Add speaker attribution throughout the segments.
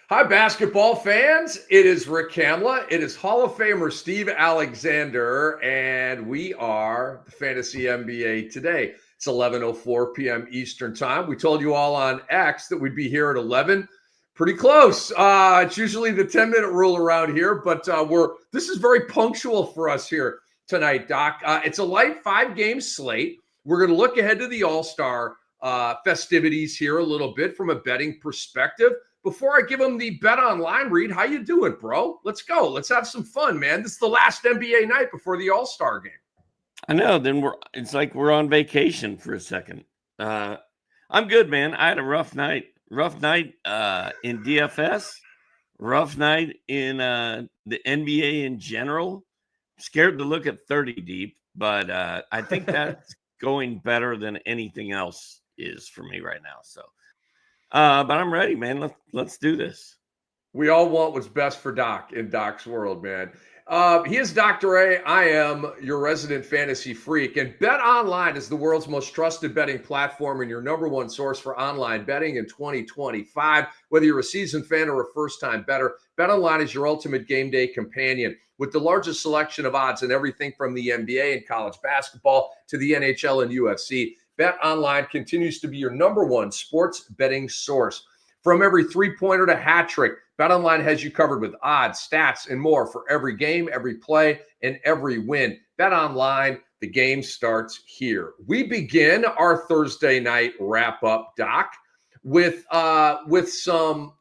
Speaker 1: Hi, basketball fans. It is Rick Kamla. It is Hall of Famer Steve Alexander, and we are the Fantasy NBA today. It's 11:04 p.m. Eastern Time. We told you all on X that we'd be here at 11. Pretty close. It's usually the 10-minute rule around here, but this is very punctual for us here tonight, Doc. It's a light 5-game slate. We're going to look ahead to the All-Star festivities here a little bit from a betting perspective. Before I give them the Bet Online read, how you doing, bro? Let's go. Let's have some fun, man. This is the last NBA night before the All-Star game.
Speaker 2: I know. Then it's like we're on vacation for a second. I'm good, man. I had a rough night. Rough night in DFS. Rough night in the NBA in general. Scared to look at 30 deep, but I think that's going better than anything else is for me right now. So. But I'm ready, man. Let's do this.
Speaker 1: We all want what's best for Doc in Doc's world, man. He is Dr. A. I am your resident fantasy freak. And Bet Online is the world's most trusted betting platform and your number one source for online betting in 2025. Whether you're a seasoned fan or a first-time bettor, Bet Online is your ultimate game day companion. With the largest selection of odds in everything from the NBA and college basketball to the NHL and UFC, Bet Online continues to be your number one sports betting source. From every three-pointer to hat trick, Bet Online has you covered with odds, stats, and more for every game, every play, and every win. Bet Online, the game starts here. We begin our Thursday night wrap-up, Doc, with some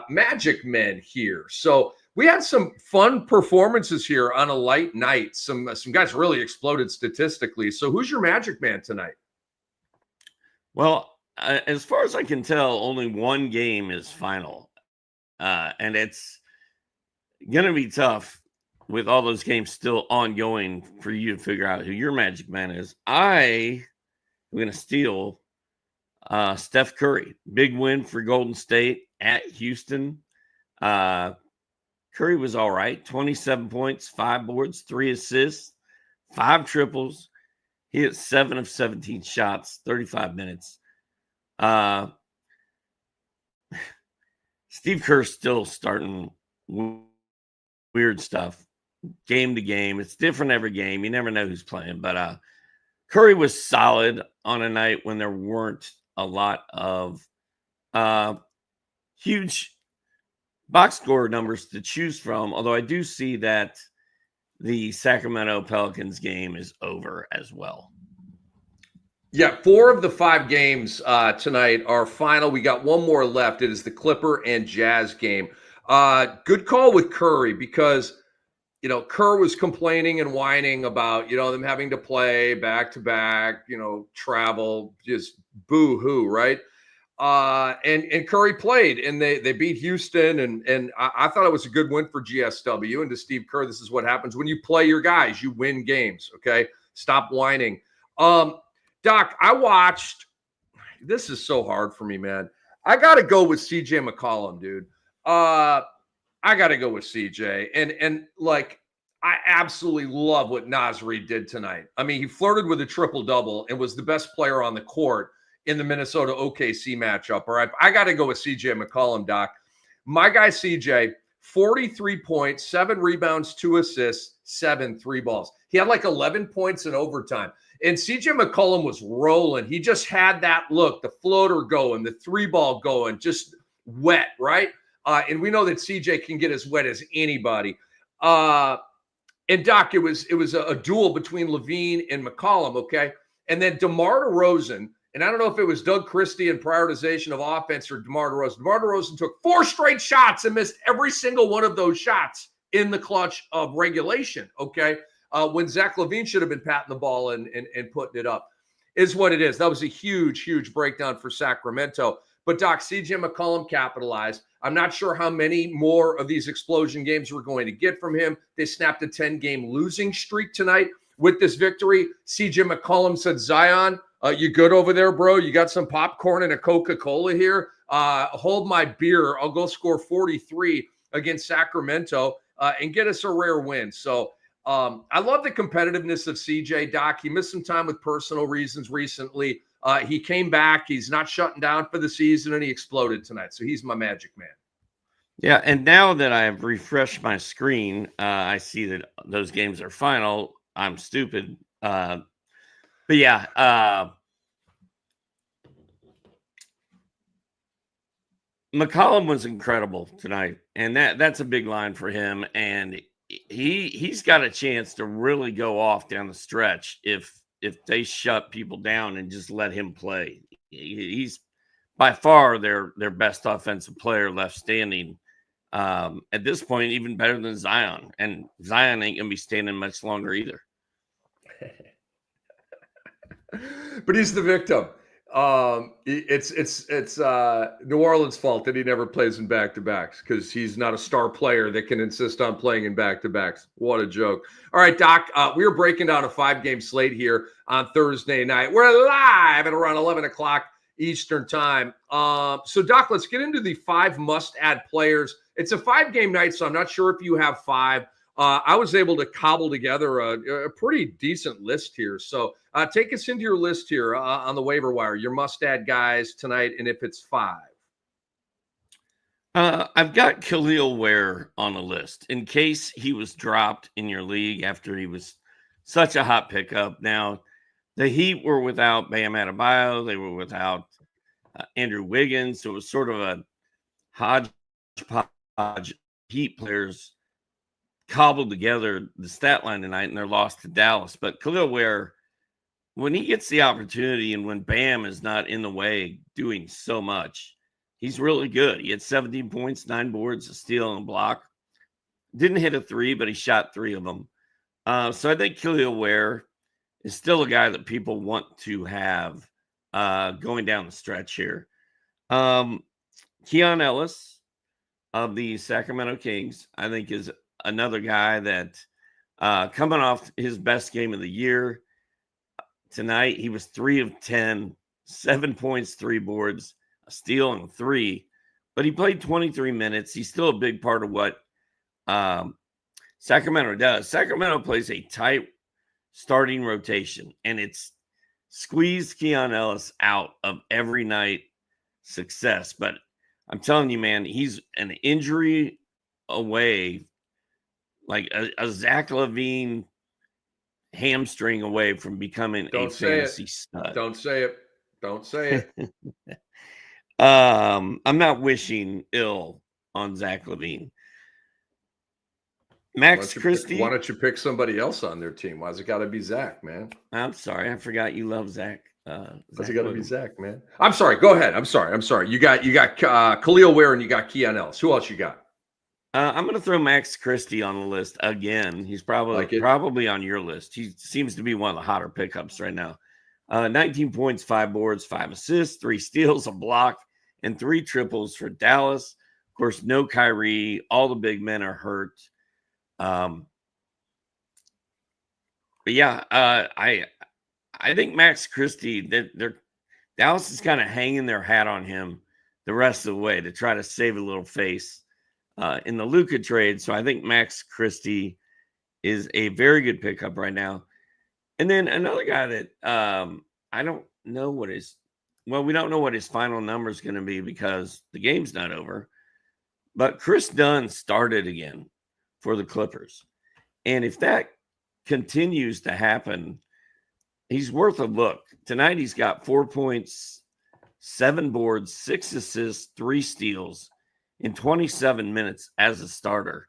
Speaker 1: Magic men here. So we had some fun performances here on a light night. Some guys really exploded statistically. So who's your Magic man tonight?
Speaker 2: Well, as far as I can tell, only one game is final. And it's going to be tough with all those games still ongoing for you to figure out who your Magic man is. I am going to steal Steph Curry. Big win for Golden State at Houston. Curry was all right. 27 points, 5 boards, 3 assists, 5 triples. He hit 7 of 17 shots, 35 minutes. Steve Kerr's still starting weird stuff game to game. It's different every game. You never know who's playing. But Curry was solid on a night when there weren't a lot of huge box score numbers to choose from, although I do see that the Sacramento Pelicans game is over as well.
Speaker 1: Yeah, 4 of the 5 games tonight are final. We got one more left. It is the Clipper and Jazz game. Good call with Curry because, Kerr was complaining and whining about, them having to play back-to-back, travel, just boo-hoo, right? And Curry played, and they beat Houston, and I thought it was a good win for GSW. And to Steve Kerr, this is what happens when you play your guys. You win games, okay? Stop whining. Doc, I watched – this is so hard for me, man. I got to go with CJ McCollum, dude. I got to go with CJ. And I absolutely love what Naz Reid did tonight. I mean, he flirted with a triple-double and was the best player on the court in the Minnesota OKC matchup. All right, I got to go with CJ McCollum, Doc. My guy CJ, 43 points, 7 rebounds, 2 assists, 7 3-balls. He had 11 points in overtime. And CJ McCollum was rolling. He just had that look, the floater going, the 3-ball going, just wet, right? And we know that CJ can get as wet as anybody. And Doc, it was a duel between Levine and McCollum, okay? And then DeMar DeRozan, and I don't know if it was Doug Christie and prioritization of offense or DeMar DeRozan. DeMar DeRozan took 4 straight shots and missed every single one of those shots in the clutch of regulation, okay? When Zach LaVine should have been patting the ball and putting it up, is what it is. That was a huge, huge breakdown for Sacramento. But, Doc, CJ McCollum capitalized. I'm not sure how many more of these explosion games we're going to get from him. They snapped a 10-game losing streak tonight with this victory. CJ McCollum said, Zion, you good over there, bro? You got some popcorn and a Coca-Cola here? Hold my beer. I'll go score 43 against Sacramento and get us a rare win. So I love the competitiveness of CJ, Doc. He missed some time with personal reasons recently. He came back. He's not shutting down for the season, and he exploded tonight. So he's my Magic man.
Speaker 2: Yeah, and now that I've refreshed my screen, I see that those games are final. I'm stupid. But yeah, McCollum was incredible tonight, and that's a big line for him. And he's got a chance to really go off down the stretch if they shut people down and just let him play. He's by far their best offensive player left standing. At this point, even better than Zion, and Zion ain't gonna be standing much longer either.
Speaker 1: But he's the victim. It's New Orleans' fault that he never plays in back-to-backs because he's not a star player that can insist on playing in back-to-backs. What a joke. All right, Doc, we are breaking down a 5-game slate here on Thursday night. We're live at around 11 o'clock Eastern time. So, Doc, let's get into the 5 must-add players. It's a 5-game night, so I'm not sure if you have 5. I was able to cobble together a pretty decent list here. So take us into your list here on the waiver wire, your must-add guys tonight, and if it's 5.
Speaker 2: I've got Khalil Ware on the list in case he was dropped in your league after he was such a hot pickup. Now, the Heat were without Bam Adebayo. They were without Andrew Wiggins. So it was sort of a hodgepodge Heat players cobbled together the stat line tonight in their loss to Dallas. But Khalil Ware, when he gets the opportunity and when Bam is not in the way doing so much, he's really good. He had 17 points, 9 boards, a steal, and a block. Didn't hit a 3, but he shot 3 of them. So I think Khalil Ware is still a guy that people want to have going down the stretch here. Keon Ellis of the Sacramento Kings, I think, is another guy that coming off his best game of the year tonight, he was 3 of 10, 7 points, 3 boards, a steal, and 3. But he played 23 minutes. He's still a big part of what Sacramento does. Sacramento plays a tight starting rotation, and it's squeezed Keon Ellis out of every night success. But I'm telling you, man, he's an injury away, like a Zach LaVine hamstring away from becoming a fantasy stud.
Speaker 1: Don't say it. Don't say it.
Speaker 2: I'm not wishing ill on Zach LaVine. Max Christie.
Speaker 1: Why don't you pick somebody else on their team? Why's it got to be Zach, man?
Speaker 2: I'm sorry. I forgot you love Zach.
Speaker 1: Why's it got to be Zach, man? I'm sorry. Go ahead. I'm sorry. You got Khalil Ware and you got Keon Ellis. Who else you got?
Speaker 2: I'm going to throw Max Christie on the list again. He's probably on your list. He seems to be one of the hotter pickups right now. 19 points, 5 boards, 5 assists, 3 steals, a block, and 3 triples for Dallas. Of course, no Kyrie. All the big men are hurt. But yeah, I think Max Christie, Dallas is kind of hanging their hat on him the rest of the way to try to save a little face in the Luka trade. So I think Max Christie is a very good pickup right now. And then another guy that I don't know we don't know what his final number is going to be because the game's not over. But Chris Dunn started again for the Clippers. And if that continues to happen, he's worth a look. Tonight he's got 4 points, 7 boards, 6 assists, 3 steals in 27 minutes as a starter.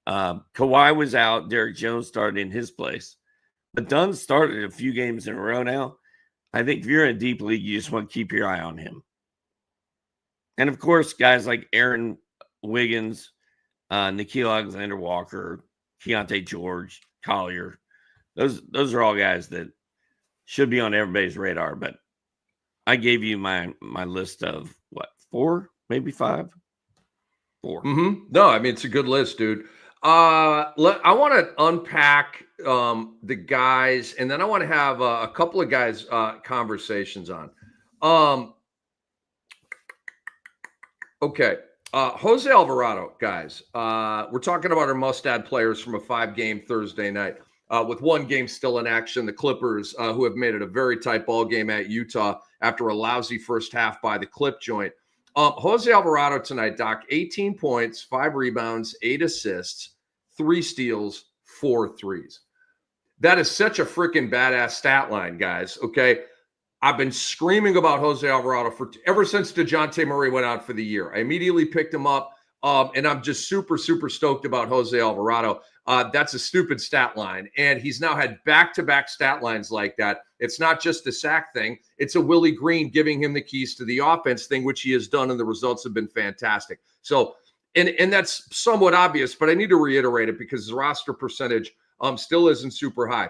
Speaker 2: Kawhi was out. Derek Jones started in his place. But Dunn started a few games in a row now. I think if you're in a deep league, you just want to keep your eye on him. And, of course, guys like Aaron Wiggins, Nickeil Alexander-Walker, Keontae George, Collier, those are all guys that should be on everybody's radar. But I gave you my list of, 4, maybe 5? 4.
Speaker 1: Mm-hmm. No, I mean, it's a good list, dude. I want to unpack the guys, and then I want to have a couple of guys conversations on. Okay. Jose Alvarado, guys. We're talking about our must-add players from a 5-game Thursday night. With 1 game still in action, the Clippers, who have made it a very tight ball game at Utah after a lousy first half by the Clip joint. Jose Alvarado tonight, Doc, 18 points, 5 rebounds, 8 assists, 3 steals, 4 threes. That is such a freaking badass stat line, guys. Okay. I've been screaming about Jose Alvarado ever since DeJounte Murray went out for the year. I immediately picked him up, and I'm just super, super stoked about Jose Alvarado. That's a stupid stat line, and he's now had back-to-back stat lines like that. It's not just a sack thing. It's a Willie Green giving him the keys to the offense thing, which he has done, and the results have been fantastic. So, and that's somewhat obvious, but I need to reiterate it because his roster percentage still isn't super high.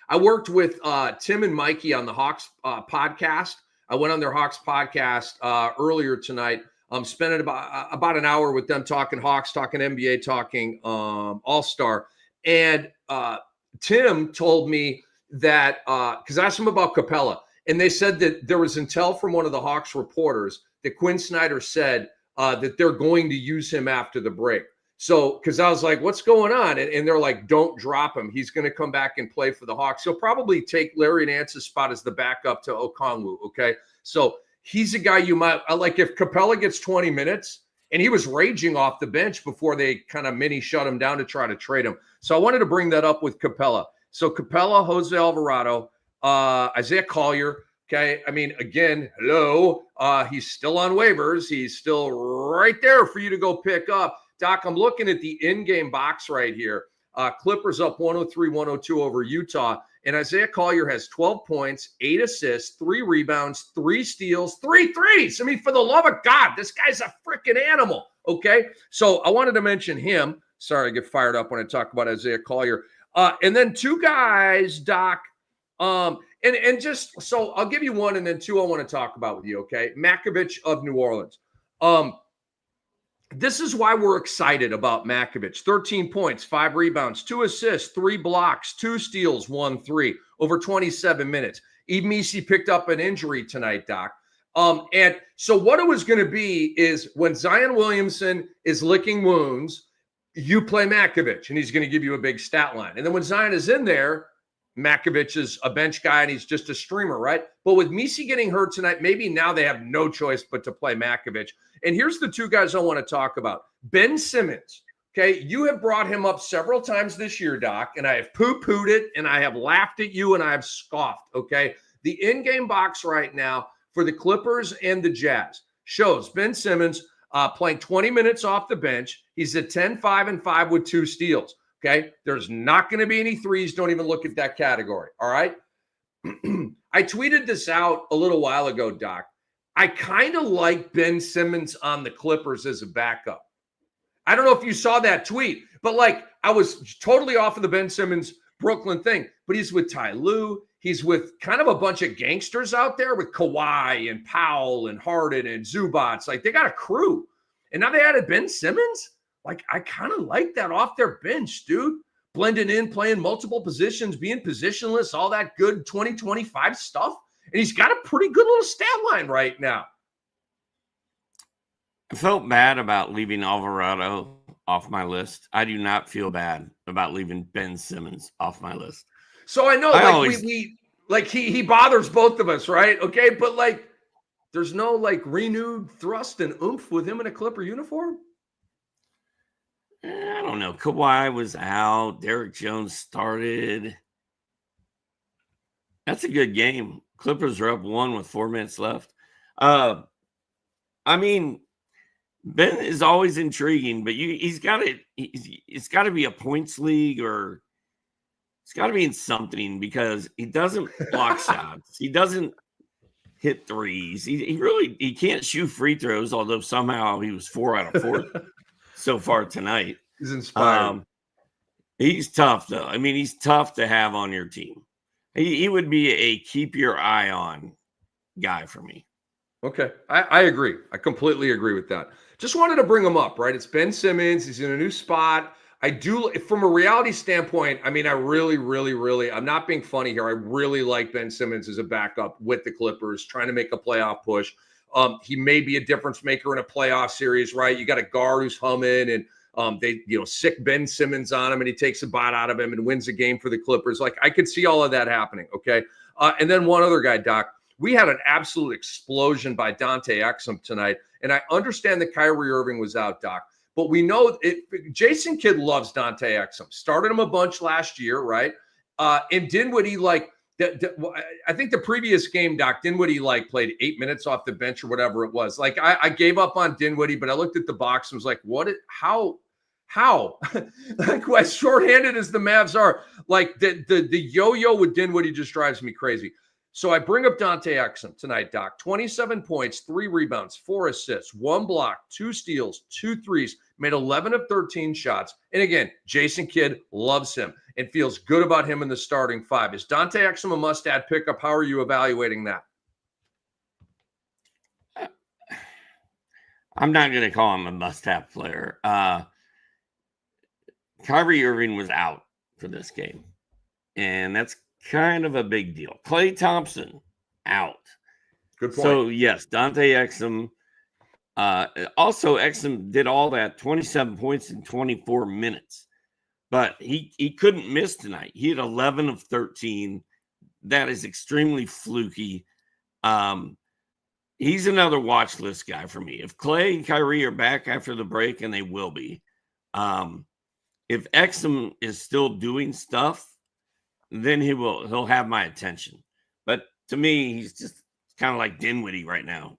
Speaker 1: I worked with Tim and Mikey on the Hawks podcast. I went on their Hawks podcast earlier tonight. Spent about an hour with them talking Hawks, talking NBA, talking All-Star. And Tim told me that, because I asked him about Capella, and they said that there was intel from one of the Hawks reporters that Quinn Snyder said that they're going to use him after the break. So, because I was like, what's going on? And they're like, don't drop him. He's going to come back and play for the Hawks. He'll probably take Larry Nance's spot as the backup to Okongwu, okay? So he's a guy you might like if Capella gets 20 minutes, and he was raging off the bench before they kind of mini shut him down to try to trade him. So I wanted to bring that up with Capella. So Capella, Jose Alvarado, Isaiah Collier, okay? I mean, again, hello. He's still on waivers. He's still right there for you to go pick up. Doc, I'm looking at the in-game box right here. Clippers up 103-102 over Utah. And Isaiah Collier has 12 points, 8 assists, 3 rebounds, 3 steals, 3 threes. I mean, for the love of God, this guy's a freaking animal, okay? So I wanted to mention him. Sorry, I get fired up when I talk about Isaiah Collier. And then 2 guys, Doc, and just so I'll give you 1 and then 2 I want to talk about with you, okay? Makovich of New Orleans. This is why we're excited about Makovich. 13 points, 5 rebounds, 2 assists, 3 blocks, 2 steals, 1 3 over 27 minutes. Emisi picked up an injury tonight, Doc. And so what it was going to be is when Zion Williamson is licking wounds, you play Makovich, and he's going to give you a big stat line. And then when Zion is in there, Makovich is a bench guy, and he's just a streamer, right? But with Misi getting hurt tonight, maybe now they have no choice but to play Makovich. And here's the 2 guys I want to talk about. Ben Simmons, okay? You have brought him up several times this year, Doc, and I have poo-pooed it, and I have laughed at you, and I have scoffed, okay? The in-game box right now for the Clippers and the Jazz shows Ben Simmons playing 20 minutes off the bench. He's at 10, 5, and 5 with 2 steals. Okay, there's not going to be any threes. Don't even look at that category. All right. I tweeted this out a little while ago, Doc. I kind of like Ben Simmons on the Clippers as a backup. I don't know if you saw that tweet, but like I was totally off of the Ben Simmons Brooklyn thing, but he's with Ty Lue. He's with kind of a bunch of gangsters out there with Kawhi and Powell and Harden and Zubats. Like they got a crew. And now they added Ben Simmons. Like, I kind of like that off their bench, dude. Blending in, playing multiple positions, being positionless, all that good 2025 stuff. And he's got a pretty good little stat line right now.
Speaker 2: I felt bad about leaving Alvarado off my list. I do not feel bad about leaving Ben Simmons off my list.
Speaker 1: So I know, he bothers both of us, right? Okay, but like, there's no like renewed thrust and oomph with him in a Clipper uniform.
Speaker 2: I don't know. Kawhi was out. Derek Jones started. That's a good game. Clippers are up 1 with 4 minutes left. I mean, Ben is always intriguing, but it's got to be a points league, or it's got to be in something, because he doesn't block shots. He doesn't hit threes. He can't shoot free throws, although somehow he was 4 out of 4 so far tonight.
Speaker 1: He's inspired.
Speaker 2: He's tough, though. I mean, he's tough to have on your team. He would be a keep your eye on guy for me.
Speaker 1: Okay. I agree. I completely agree with that. Just wanted to bring him up, right? It's Ben Simmons. He's in a new spot. I do, from a reality standpoint, I mean, I really, really, really, I'm not being funny here. I really like Ben Simmons as a backup with the Clippers, trying to make a playoff push. He may be a difference maker in a playoff series, right? You got a guard who's humming, and they, sick Ben Simmons on him, and he takes a bot out of him and wins a game for the Clippers. Like, I could see all of that happening, okay? And then one other guy, Doc. We had an absolute explosion by Dante Exum tonight. And I understand that Kyrie Irving was out, Doc. But we know Jason Kidd loves Dante Exum. Started him a bunch last year, right? And Dinwiddie, I think the previous game, Doc, Dinwiddie played 8 minutes off the bench or whatever it was. I gave up on Dinwiddie, but I looked at the box and was like, how? As shorthanded as the Mavs are, the yo-yo with Dinwiddie just drives me crazy. So I bring up Dante Exum tonight, Doc. 27 points, 3 rebounds, 4 assists, 1 block, 2 steals, 2 threes, made 11 of 13 shots. And again, Jason Kidd loves him and feels good about him in the starting 5. Is Dante Exum a must-add pickup? How are you evaluating that?
Speaker 2: I'm not going to call him a must-have player. Kyrie Irving was out for this game, and that's kind of a big deal. Klay Thompson out.
Speaker 1: Good point.
Speaker 2: So, yes, Dante Exum. Also, Exum did all that, 27 points in 24 minutes. But he couldn't miss tonight. He had 11 of 13. That is extremely fluky. He's another watch list guy for me. If Klay and Kyrie are back after the break, and they will be, if Exum is still doing stuff, then he'll have my attention. But to me, he's just kind of like Dinwiddie right now.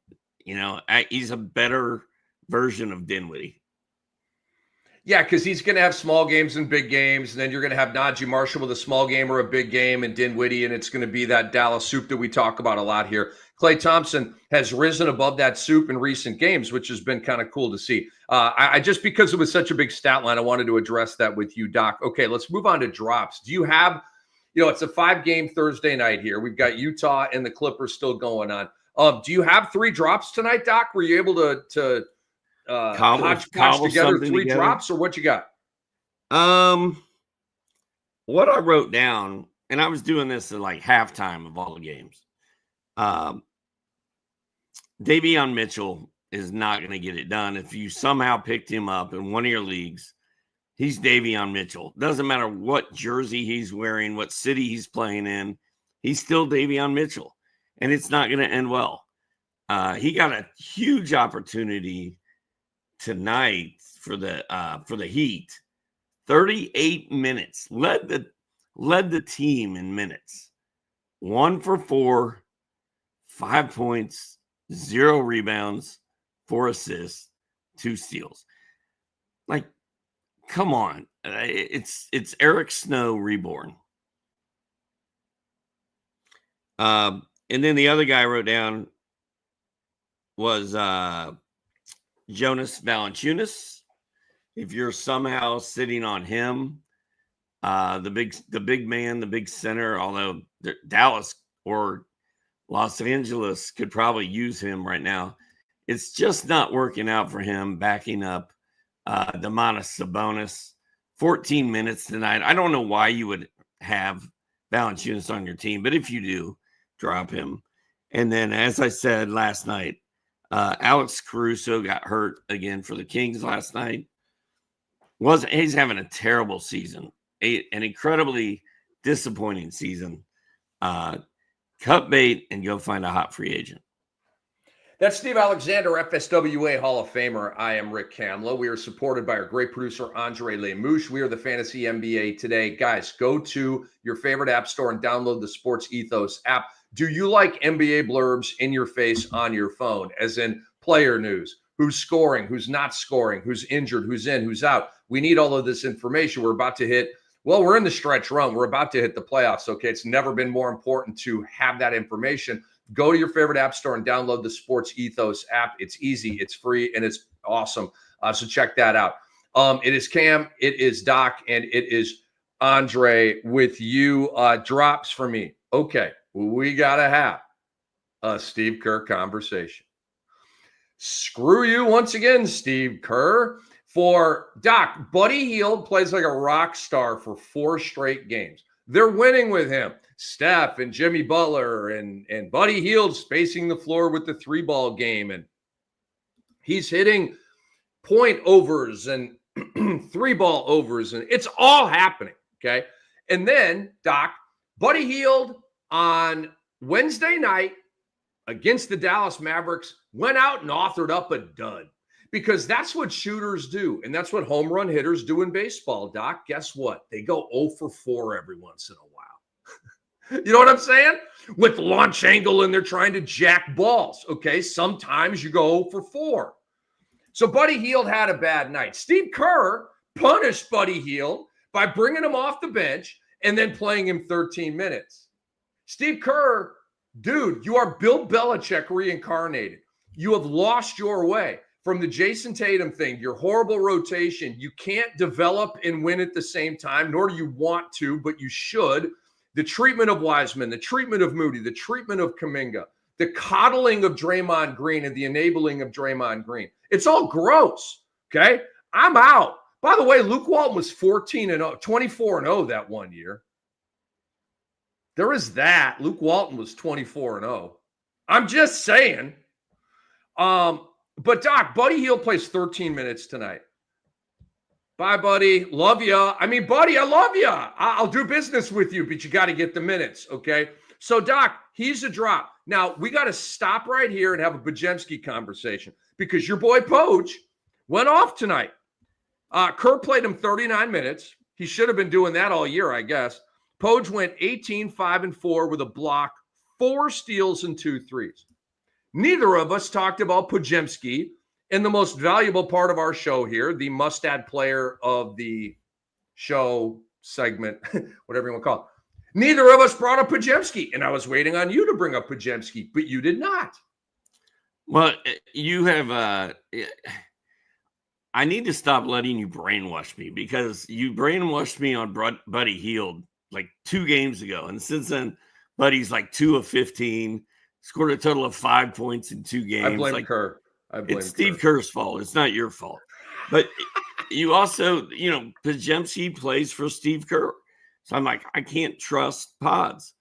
Speaker 2: He's a better version of Dinwiddie.
Speaker 1: Yeah, because he's going to have small games and big games, and then you're going to have Najee Marshall with a small game or a big game, and Dinwiddie, and it's going to be that Dallas soup that we talk about a lot here. Klay Thompson has risen above that soup in recent games, which has been kind of cool to see. I just, because it was such a big stat line, I wanted to address that with you, Doc. Okay, let's move on to drops. Do you have, it's a 5-game Thursday night here. We've got Utah and the Clippers still going on. Do you have 3 drops tonight, Doc? Were you able to hodgepodge together 3 drops, or what you got?
Speaker 2: What I wrote down, and I was doing this at halftime of all the games. Davion Mitchell is not going to get it done. If you somehow picked him up in one of your leagues, he's Davion Mitchell. Doesn't matter what jersey he's wearing, what city he's playing in, he's still Davion Mitchell, and it's not going to end well. He got a huge opportunity tonight for the Heat. 38 minutes, led the team in minutes. 1 for 4, 5 points, 0 rebounds, 4 assists, 2 steals. Come on. It's Eric Snow reborn. And then the other guy I wrote down was Jonas Valanciunas. If you're somehow sitting on him, the big man, the big center, although Dallas or Los Angeles could probably use him right now, it's just not working out for him backing up Domantas Sabonis. 14 minutes tonight. I don't know why you would have Valanciunas on your team, but if you do, drop him. And then, as I said last night, Alex Caruso got hurt again for the Kings last night. He's having a terrible season, an incredibly disappointing season. Cut bait and go find a hot free agent.
Speaker 1: That's Steve Alexander, FSWA Hall of Famer. I am Rick Kamla. We are supported by our great producer, Andre Lemouche. We are the Fantasy NBA Today. Guys, go to your favorite app store and download the Sports Ethos app. Do you like NBA blurbs in your face on your phone, as in player news? Who's scoring, who's not scoring, who's injured, who's in, who's out? We need all of this information. We're about to hit, we're in the stretch run. We're about to hit the playoffs, okay? It's never been more important to have that information. Go to your favorite app store and download the Sports Ethos app. It's easy, it's free, and it's awesome. So check that out. It is Cam, it is Doc, and it is Andre with you. Drops for me. Okay, we got to have a Steve Kerr conversation. Screw you once again, Steve Kerr. For Doc, Buddy Hield plays like a rock star for 4 straight games. They're winning with him. Steph and Jimmy Butler and Buddy Hield spacing the floor with the 3-ball game. And he's hitting point overs and 3-ball overs. And it's all happening, okay? And then, Doc, Buddy Hield on Wednesday night against the Dallas Mavericks, went out and authored up a dud. Because that's what shooters do. And that's what home run hitters do in baseball, Doc. Guess what? They go 0 for 4 every once in a while. You know what I'm saying? With launch angle and they're trying to jack balls. Okay. Sometimes you go 0 for 4. So Buddy Hield had a bad night. Steve Kerr punished Buddy Hield by bringing him off the bench and then playing him 13 minutes. Steve Kerr, dude, you are Bill Belichick reincarnated. You have lost your way. From the Jason Tatum thing, your horrible rotation, you can't develop and win at the same time, nor do you want to, but you should. The treatment of Wiseman, the treatment of Moody, the treatment of Kuminga, the coddling of Draymond Green and the enabling of Draymond Green. It's all gross, okay? I'm out. By the way, Luke Walton was 24-0 that one year. There is that. Luke Walton was 24-0. I'm just saying. But, Doc, Buddy Hield plays 13 minutes tonight. Bye, buddy. Love ya. I mean, buddy, I love ya. I'll do business with you, but you got to get the minutes, okay? So, Doc, he's a drop. Now, we got to stop right here and have a Bajemski conversation because your boy Poach went off tonight. Kerr played him 39 minutes. He should have been doing that all year, I guess. Poach went 18, 5, and 4 with a block, 4 steals, and 2 threes. Neither of us talked about Podziemski in the most valuable part of our show here, the must-add player of the show segment, whatever you want to call it. Neither of us brought up Podziemski, and I was waiting on you to bring up Podziemski, but you did not.
Speaker 2: Well, you have I need to stop letting you brainwash me because you brainwashed me on Buddy Hield like 2 games ago, and since then, Buddy's like 2 of 15. Scored a total of 5 points in 2 games.
Speaker 1: I blame Kerr.
Speaker 2: It's Steve Kerr's fault. It's not your fault. But you also, Podziemski plays for Steve Kerr. So I'm like, I can't trust Pods.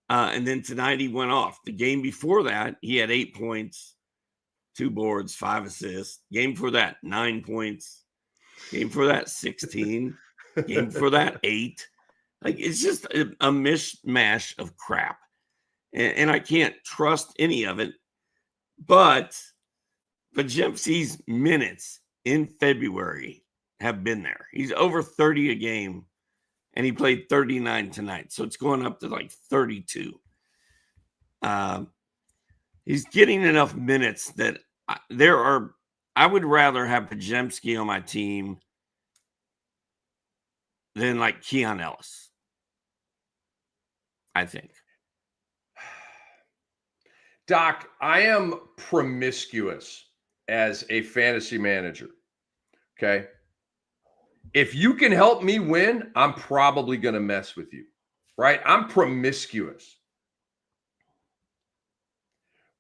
Speaker 2: And then tonight he went off. The game before that, he had 8 points, 2 boards, 5 assists. Game for that, 9 points. Game for that, 16. Game for that, 8. Like, it's just a mishmash of crap. And I can't trust any of it. But Podziemski's minutes in February have been there. He's over 30 a game, and he played 39 tonight. So it's going up to like 32. He's getting enough minutes that I would rather have Podziemski on my team than like Keon Ellis, I think.
Speaker 1: Doc, I am promiscuous as a fantasy manager, okay? If you can help me win, I'm probably going to mess with you, right? I'm promiscuous.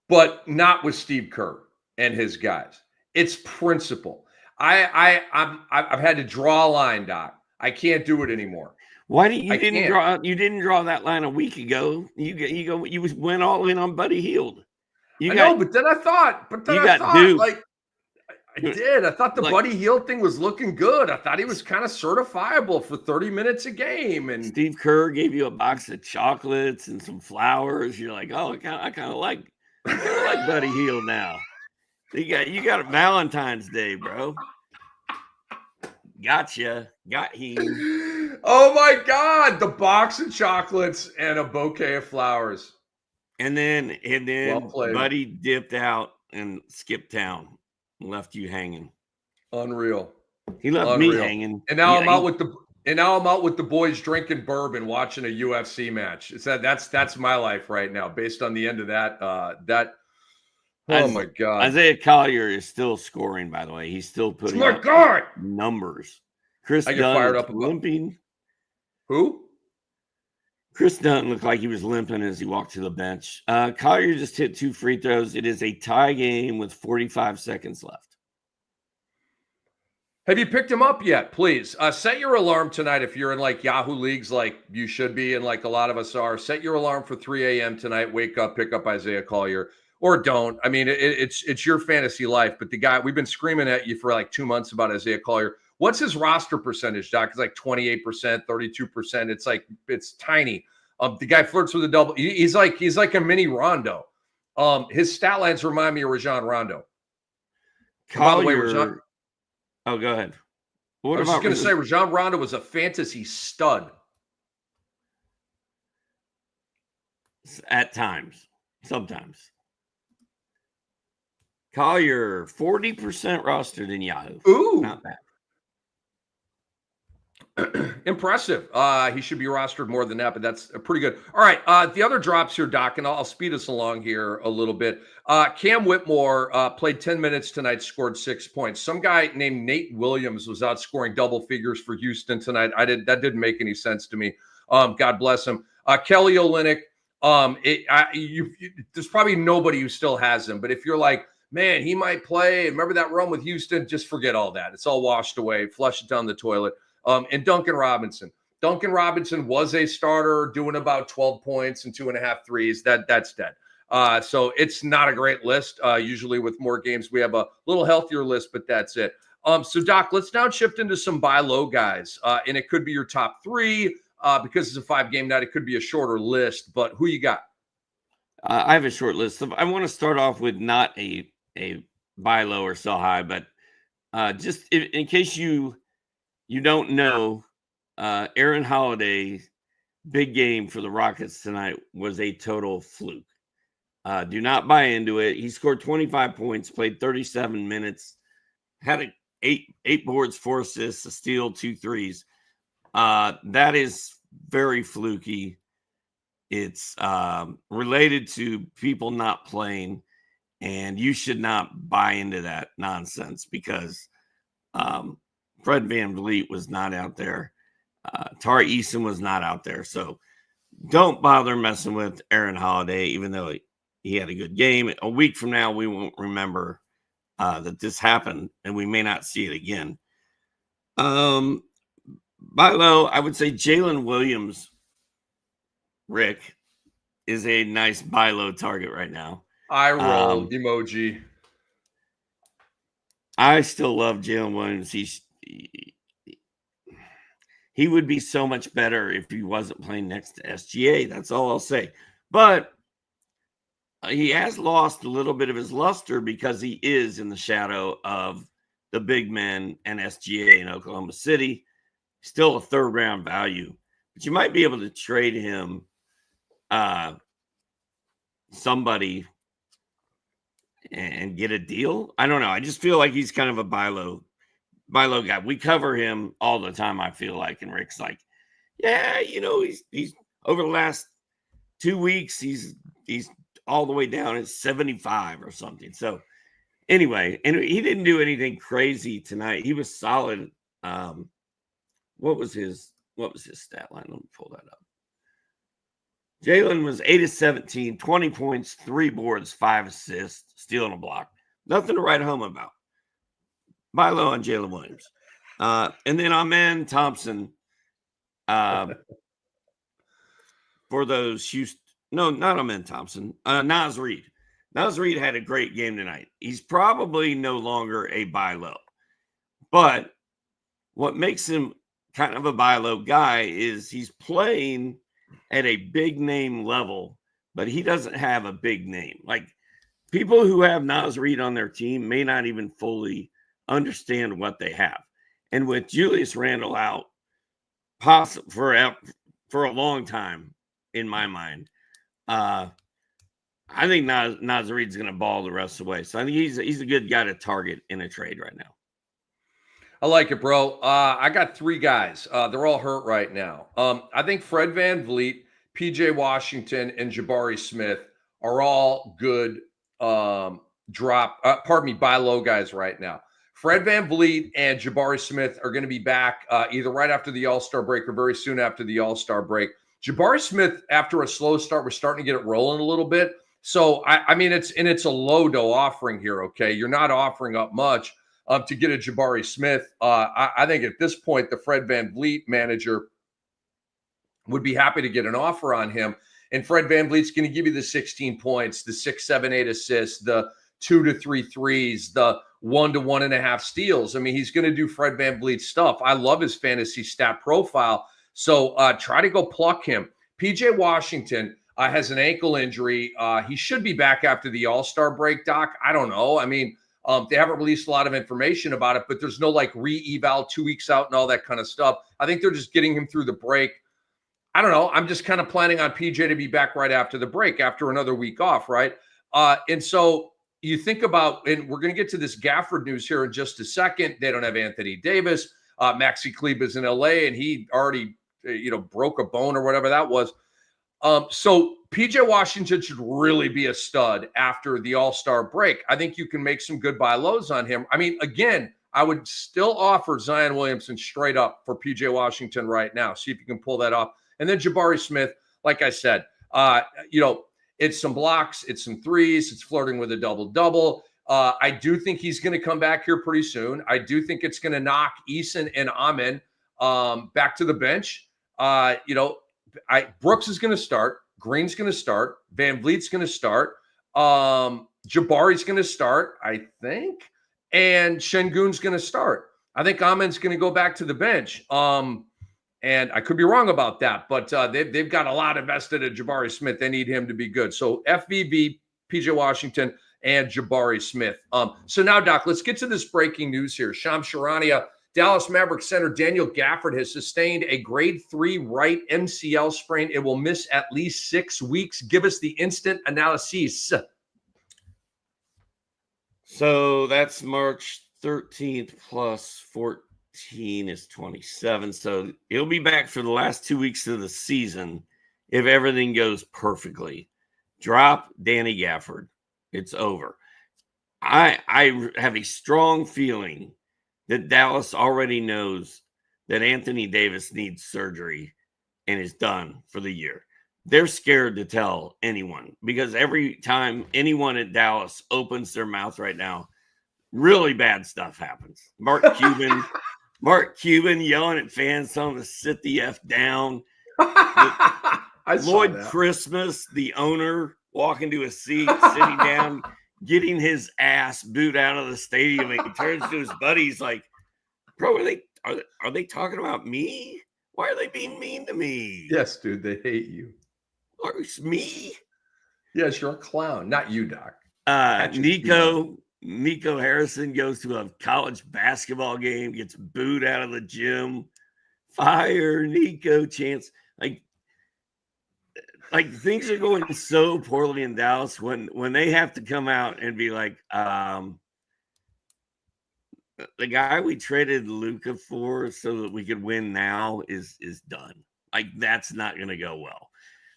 Speaker 1: But not with Steve Kerr and his guys. It's principle. I've had to draw a line, Doc. I can't do it anymore.
Speaker 2: Why didn't you didn't draw that line a week ago? You went all in on Buddy Hield.
Speaker 1: But then I thought, like I did. I thought the Buddy Hield thing was looking good. I thought he was kind of certifiable for 30 minutes a game. And
Speaker 2: Steve Kerr gave you a box of chocolates and some flowers. You're like, oh, I kind of like Buddy Hield now. You got a Valentine's Day, bro. Gotcha. Got him.
Speaker 1: Oh my God. The box of chocolates and a bouquet of flowers.
Speaker 2: And then Buddy dipped out and skipped town and left you hanging.
Speaker 1: Unreal.
Speaker 2: He left me hanging.
Speaker 1: And now I'm out with the boys drinking bourbon, watching a UFC match. That's my life right now, based on the end of that. Oh my God.
Speaker 2: Isaiah Collier is still scoring, by the way. He's still putting up numbers. Chris Dunn is limping.
Speaker 1: Who?
Speaker 2: Chris Dunn looked like he was limping as he walked to the bench. Collier just hit 2 free throws. It is a tie game with 45 seconds left.
Speaker 1: Have you picked him up yet? Please set your alarm tonight if you're in like Yahoo leagues like you should be and like a lot of us are. Set your alarm for 3 a.m. tonight. Wake up, pick up Isaiah Collier. Or don't. I mean, it's your fantasy life. But the guy, we've been screaming at you for like 2 months about Isaiah Collier. What's his roster percentage, Doc? It's like 28%, 32%. It's tiny. The guy flirts with a double. He's like a mini Rondo. His stat lines remind me of Rajon Rondo.
Speaker 2: Collier,
Speaker 1: by the way, Rajon,
Speaker 2: oh, go ahead. What
Speaker 1: I was just
Speaker 2: about
Speaker 1: going to say Rajon Rondo was a fantasy stud.
Speaker 2: At times, sometimes. Collier, 40% rostered in Yahoo.
Speaker 1: Ooh.
Speaker 2: Not bad.
Speaker 1: Impressive. He should be rostered more than that, but that's pretty good. All right. The other drops here, Doc, and I'll speed us along here a little bit. Cam Whitmore played 10 minutes tonight, scored 6 points. Some guy named Nate Williams was out scoring double figures for Houston tonight. That didn't make any sense to me. God bless him. Kelly Olynyk. There's probably nobody who still has him, but if you're like, man, he might play, and remember that run with Houston, just forget all that. It's all washed away. Flush it down the toilet. And Duncan Robinson. Duncan Robinson was a starter doing about 12 points and 2.5 threes. That's dead. So it's not a great list. Usually with more games, we have a little healthier list, but that's it. So, Doc, let's now shift into some buy low guys. And it could be your top three because it's a 5-game night. It could be a shorter list, but who you got?
Speaker 2: I have a short list. I want to start off with not a buy low or sell high, but just in case you don't know, Aaron Holiday's big game for the Rockets tonight was a total fluke. Do not buy into it. He scored 25 points, played 37 minutes, had eight boards, 4 assists, a steal, 2 threes. That is very fluky. It's related to people not playing, and you should not buy into that nonsense because Fred VanVleet was not out there. Tari Eason was not out there. So don't bother messing with Aaron Holiday, even though he had a good game. A week from now, we won't remember that this happened, and we may not see it again. Buy low, I would say Jalen Williams, Rick, is a nice buy low target right now.
Speaker 1: I roll emoji.
Speaker 2: I still love Jalen Williams. He would be so much better if he wasn't playing next to SGA. That's all I'll say. But he has lost a little bit of his luster because he is in the shadow of the big men and SGA in Oklahoma City. Still a 3rd round value, but you might be able to trade him somebody and get a deal. I don't know. I just feel like he's kind of a buy low guy. We cover him all the time, I feel like, and Rick's like, yeah, he's over the last 2 weeks, he's all the way down at 75 or something. So anyway, and he didn't do anything crazy tonight. He was solid. What was his stat line? Let me pull that up. Jalen was 8 of 17, 20 points, 3 boards, 5 assists, stealing a block. Nothing to write home about. Buy low on Jalen Williams. And then Amen Thompson. For those Houston. No, not Amen Thompson. Naz Reid. Naz Reid had a great game tonight. He's probably no longer a buy low. But what makes him kind of a buy low guy is he's playing at a big name level, but he doesn't have a big name. Like, people who have Naz Reid on their team may not even fully understand what they have. And with Julius Randle out for a long time, in my mind, I think Naz Reid's going to ball the rest of the way. So I think he's a good guy to target in a trade right now.
Speaker 1: I like it, bro. I got 3 guys. They're all hurt right now. I think Fred VanVleet, PJ Washington, and Jabari Smith are all good buy low guys right now. Fred VanVleet and Jabari Smith are going to be back either right after the All-Star break or very soon after the All-Star break. Jabari Smith, after a slow start, was starting to get it rolling a little bit. So, I mean, it's a low-dough offering here, okay? You're not offering up much to get a Jabari Smith. I think at this point, the Fred VanVleet manager would be happy to get an offer on him. And Fred VanVleet's going to give you the 16 points, the 6, 7, 8 assists, the 2 to 3 threes, the 1 to 1.5 steals. I mean, he's going to do Fred VanVleet stuff. I love his fantasy stat profile. So try to go pluck him. PJ Washington, has an ankle injury. He should be back after the All-Star break, Doc. I don't know. I mean, they haven't released a lot of information about it, but there's no like re-eval 2 weeks out and all that kind of stuff. I think they're just getting him through the break. I don't know. I'm just kind of planning on PJ to be back right after the break, after another week off, right? And so you think about, and we're going to get to this Gafford news here in just a second. They don't have Anthony Davis. Maxi Kleber's in LA, and he already, broke a bone or whatever that was. So PJ Washington should really be a stud after the All-Star break. I think you can make some good buy lows on him. I mean, again, I would still offer Zion Williamson straight up for PJ Washington right now. See if you can pull that off. And then Jabari Smith, like I said, it's some blocks, it's some threes, it's flirting with a double-double. I do think he's going to come back here pretty soon. I do think it's going to knock Eason and Amen back to the bench. Brooks is going to start. Green's going to start. Van Vliet's going to start. Jabari's going to start, I think. And Şengün's going to start. I think Amen's going to go back to the bench. And I could be wrong about that, but they've got a lot invested in Jabari Smith. They need him to be good. So FVV, PJ Washington, and Jabari Smith. So now, Doc, let's get to this breaking news here. Shams Charania, Dallas Mavericks center Daniel Gafford has sustained a grade 3 right MCL sprain. It will miss at least 6 weeks. Give us the instant analysis.
Speaker 2: So that's March 13th plus 14 is 27. So he'll be back for the last 2 weeks of the season if everything goes perfectly. Drop Danny Gafford. It's over. I have a strong feeling that Dallas already knows that Anthony Davis needs surgery and is done for the year. They're scared to tell anyone because every time anyone at Dallas opens their mouth right now, really bad stuff happens. Mark Cuban yelling at fans, telling them to sit the F down. Lloyd Christmas, the owner, walking to a seat, sitting down, getting his ass booed out of the stadium. And he turns to his buddies like, bro, are they talking about me? Why are they being mean to me?
Speaker 1: Yes, dude, they hate you.
Speaker 2: Or it's me?
Speaker 1: Yes, you're a clown. Not you, Doc.
Speaker 2: Nico Harrison goes to a college basketball game, gets booed out of the gym. Fire Nico chants. Like things are going so poorly in Dallas when they have to come out and be like, the guy we traded Luka for so that we could win now is done. Like that's not going to go well.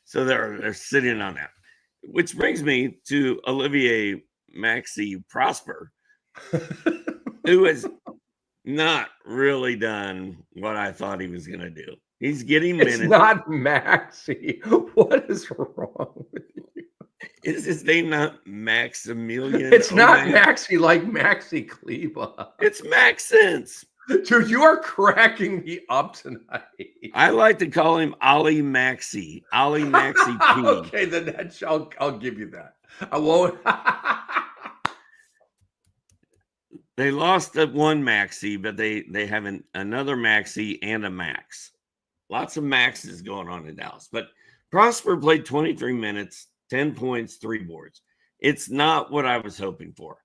Speaker 2: So they're sitting on that, which brings me to Olivier Maxi Prosper, who has not really done what I thought he was going to do. He's getting minutes.
Speaker 1: It's not Maxi. What is wrong with you?
Speaker 2: Is his name not Maximilian?
Speaker 1: It's not Maxi like Maxi Kleber.
Speaker 2: It's Maxence.
Speaker 1: Dude, you are cracking me up tonight.
Speaker 2: I like to call him Ollie Maxi. Ollie Maxi P.
Speaker 1: Okay, then I'll give you that. I won't.
Speaker 2: They lost at one Maxi, but they have another Maxi and a Max. Lots of Maxes going on in Dallas. But Prosper played 23 minutes, 10 points, 3 boards. It's not what I was hoping for.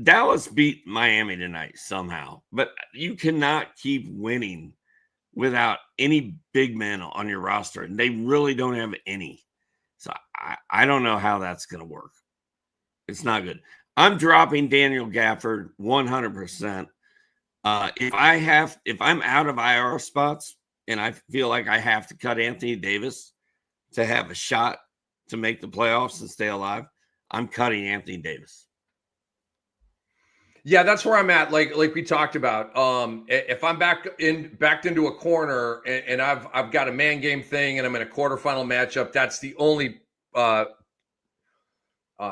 Speaker 2: Dallas beat Miami tonight somehow, but you cannot keep winning without any big men on your roster, and they really don't have any. So I don't know how that's going to work. It's not good. I'm dropping Daniel Gafford 100%. If I'm out of IR spots and I feel like I have to cut Anthony Davis to have a shot to make the playoffs and stay alive, I'm cutting Anthony Davis.
Speaker 1: Yeah, that's where I'm at. Like we talked about. If I'm backed into a corner and I've got a man game thing and I'm in a quarterfinal matchup, that's the only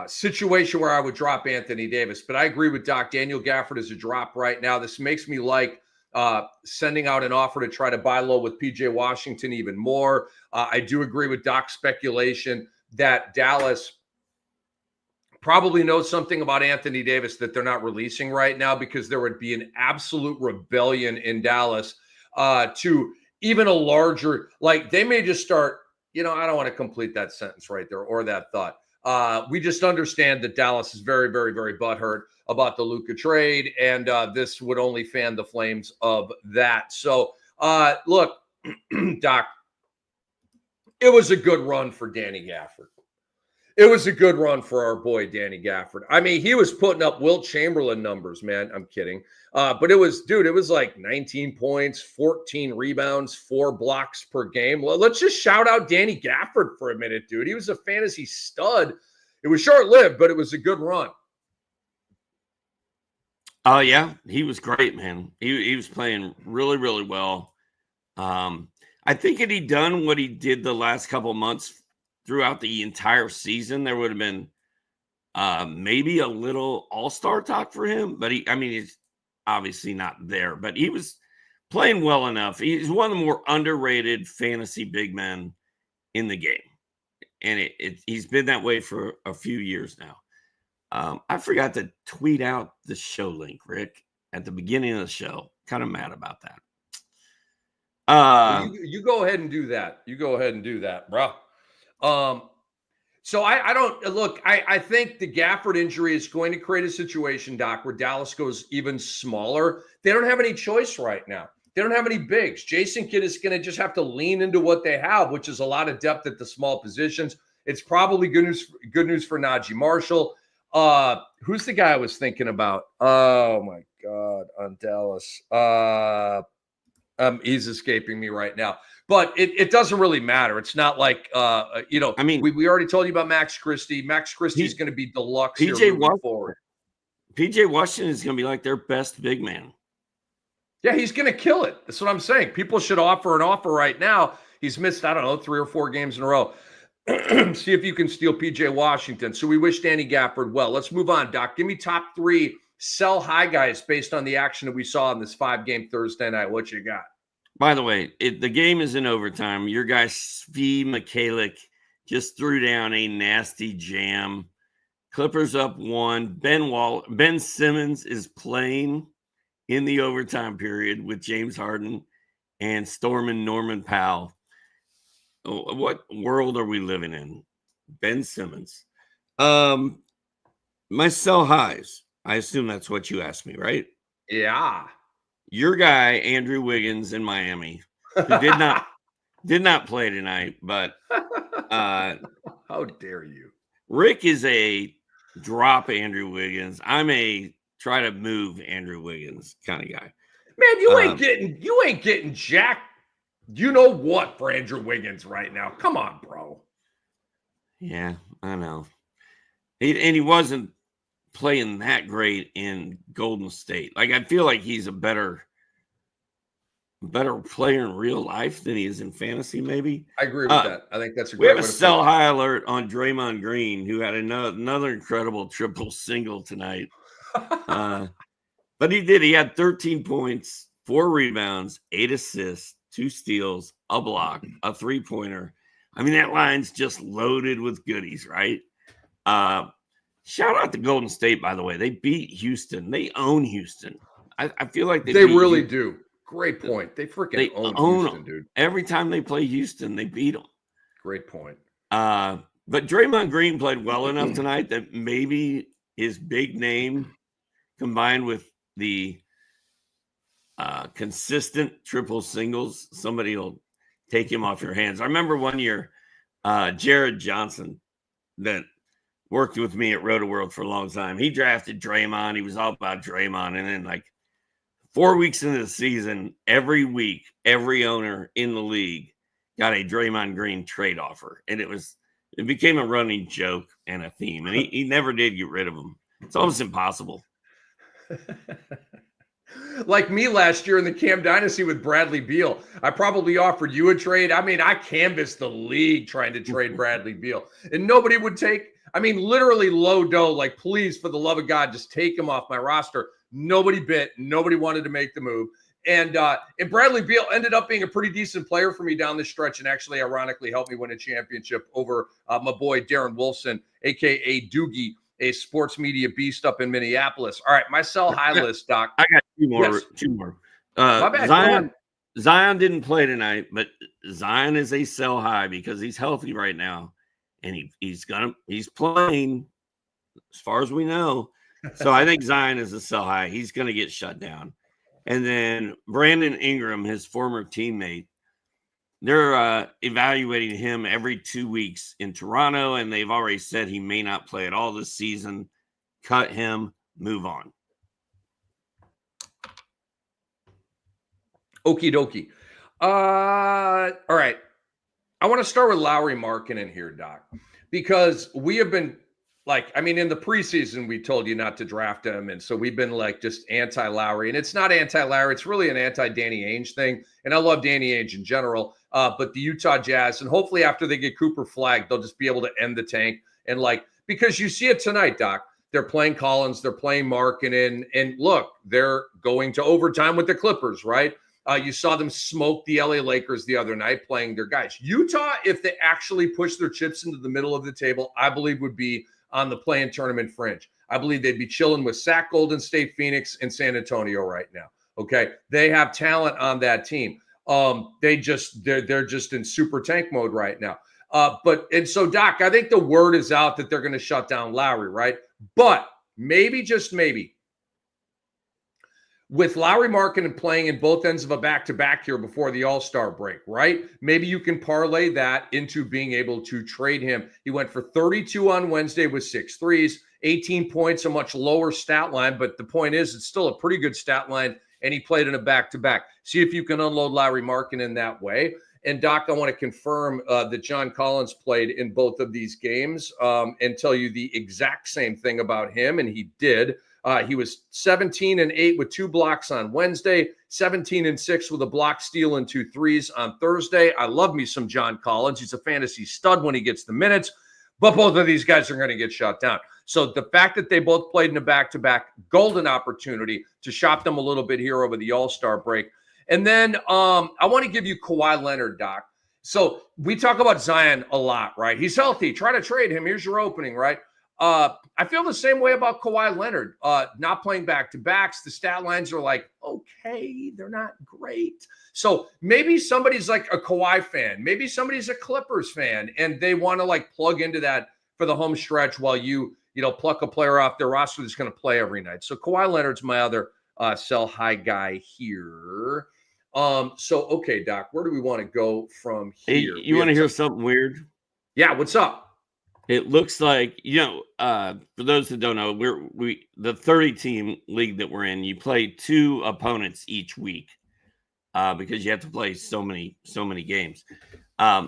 Speaker 1: situation where I would drop Anthony Davis. But I agree with Doc. Daniel Gafford is a drop right now. This makes me like sending out an offer to try to buy low with PJ Washington even more. I do agree with Doc's speculation that Dallas probably knows something about Anthony Davis that they're not releasing right now, because there would be an absolute rebellion in Dallas to even a larger, like they may just start I don't want to complete that sentence right there or that thought. We just understand that Dallas is very, very, very butthurt about the Luka trade, and this would only fan the flames of that. So, look, Doc, it was a good run for Danny Gafford. It was a good run for our boy Danny Gafford. I mean, he was putting up Wilt Chamberlain numbers, man. I'm kidding. But it was like 19 points, 14 rebounds, 4 blocks per game. Well, let's just shout out Danny Gafford for a minute, dude. He was a fantasy stud. It was short-lived, but it was a good run.
Speaker 2: Oh, yeah. He was great, man. He was playing really, really well. I think had he done what he did the last couple of months throughout the entire season, there would have been maybe a little all-star talk for him. But he's obviously not there. But he was playing well enough. He's one of the more underrated fantasy big men in the game. And he's been that way for a few years now. I forgot to tweet out the show link, Rick, at the beginning of the show. Kind of mad about that.
Speaker 1: You go ahead and do that. You go ahead and do that, bro. So I don't look. I think the Gafford injury is going to create a situation, Doc, where Dallas goes even smaller. They don't have any choice right now. They don't have any bigs. Jason Kidd is going to just have to lean into what they have, which is a lot of depth at the small positions. It's probably good news for Najee Marshall. Who's the guy I was thinking about? Oh my God, on Dallas. He's escaping me right now. But it doesn't really matter. It's not like we already told you about Max Christie. Max Christie is going to be deluxe here moving forward.
Speaker 2: PJ Washington is going to be like their best big man.
Speaker 1: Yeah, he's going to kill it. That's what I'm saying. People should offer an offer right now. He's missed, 3 or 4 games in a row. See if you can steal PJ Washington. So we wish Danny Gafford well. Let's move on, Doc. Give me top 3 sell high guys based on the action that we saw in this 5-game Thursday night. What you got?
Speaker 2: By the way, the game is in overtime. Your guy Svi Mikhailiuk just threw down a nasty jam. Clippers up 1. Ben Simmons is playing in the overtime period with James Harden and Stormin Norman Powell. What world are we living in? Ben Simmons. My sell highs. I assume that's what you asked me, right?
Speaker 1: Yeah.
Speaker 2: Your guy, Andrew Wiggins in Miami, who did not play tonight, but
Speaker 1: how dare you?
Speaker 2: Rick is a drop Andrew Wiggins. I'm a try to move Andrew Wiggins kind of guy.
Speaker 1: Man, you ain't getting jack. You know what for Andrew Wiggins right now? Come on, bro.
Speaker 2: Yeah, I know. He wasn't playing that great in Golden State. Like, I feel like he's a better player in real life than he is in fantasy, maybe.
Speaker 1: I agree with that. I think that's a
Speaker 2: great way to put it. We have a sell high alert on Draymond Green, who had another incredible triple single tonight. But he did. He had 13 points, 4 rebounds, 8 assists, 2 steals, a block, a 3-pointer. I mean, that line's just loaded with goodies, right? Shout out to Golden State, by the way. They beat Houston. They own Houston. I feel like they
Speaker 1: really do. Great point. They freaking own Houston,
Speaker 2: them.
Speaker 1: Dude.
Speaker 2: Every time they play Houston, they beat them.
Speaker 1: Great point.
Speaker 2: But Draymond Green played well enough tonight that maybe his big name combined with the consistent triple singles, somebody will take him off your hands. I remember one year, Jared Johnson, that worked with me at Roto World for a long time. He drafted Draymond. He was all about Draymond. And then, like, 4 weeks into the season, every week, every owner in the league got a Draymond Green trade offer. And it became a running joke and a theme. And he never did get rid of him. It's almost impossible.
Speaker 1: Like me last year in the Cam Dynasty with Bradley Beal. I probably offered you a trade. I mean, I canvassed the league trying to trade Bradley Beal. And nobody would take, literally low dough, like, please, for the love of God, just take him off my roster. Nobody bit. Nobody wanted to make the move. And Bradley Beal ended up being a pretty decent player for me down the stretch and actually, ironically, helped me win a championship over my boy Darren Wolfson, a.k.a. Doogie, a sports media beast up in Minneapolis. All right, my sell high list, Doc.
Speaker 2: I got two more.
Speaker 1: My bad.
Speaker 2: Zion didn't play tonight, but Zion is a sell high because he's healthy right now, and he's playing as far as we know. So I think Zion is a sell high. He's going to get shut down. And then Brandon Ingram, his former teammate, they're evaluating him every 2 weeks in Toronto, and they've already said he may not play at all this season. Cut him, move on.
Speaker 1: Okie dokie. All right. I want to start with Lauri Markkanen here, Doc, because we have been in the preseason, we told you not to draft him. And so we've been just anti-Lauri. And it's not anti-Lauri. It's really an anti-Danny Ainge thing. And I love Danny Ainge in general. But the Utah Jazz, and hopefully after they get Cooper flagged, they'll just be able to end the tank. And because you see it tonight, Doc, they're playing Collins, they're playing Markkanen. And look, they're going to overtime with the Clippers, right? You saw them smoke the LA Lakers the other night playing their guys. Utah, if they actually push their chips into the middle of the table, I believe would be on the play-in tournament fringe. I believe they'd be chilling with Sac, Golden State, Phoenix, and San Antonio right now. Okay, they have talent on that team. They're just in super tank mode right now. So Doc, I think the word is out that they're going to shut down Lowry, right? But maybe, just maybe, with Lauri Markkanen playing in both ends of a back-to-back here before the All-Star break, right? Maybe you can parlay that into being able to trade him. He went for 32 on Wednesday with 6 threes, 18 points, a much lower stat line, but the point is it's still a pretty good stat line, and he played in a back-to-back. See if you can unload Lauri Markkanen that way. And, Doc, I want to confirm that John Collins played in both of these games and tell you the exact same thing about him, and he did. He was 17-8 with 2 blocks on Wednesday, 17-6 with a block, steal, and 2 threes on Thursday. I love me some John Collins. He's a fantasy stud when he gets the minutes, but both of these guys are going to get shut down. So the fact that they both played in a back-to-back, golden opportunity to shop them a little bit here over the All-Star break. And then I want to give you Kawhi Leonard, Doc. So we talk about Zion a lot, right? He's healthy. Try to trade him. Here's your opening, right? I feel the same way about Kawhi Leonard, not playing back-to-backs. The stat lines are okay, they're not great. So maybe somebody's a Kawhi fan. Maybe somebody's a Clippers fan, and they want to plug into that for the home stretch while you pluck a player off their roster that's going to play every night. So Kawhi Leonard's my other sell high guy here. Okay, Doc, where do we want to go from here?
Speaker 2: Hey, you want to hear something weird?
Speaker 1: Yeah, what's up?
Speaker 2: It looks like, for those that don't know, we the 30-team league that we're in, you play 2 opponents each week because you have to play so many games.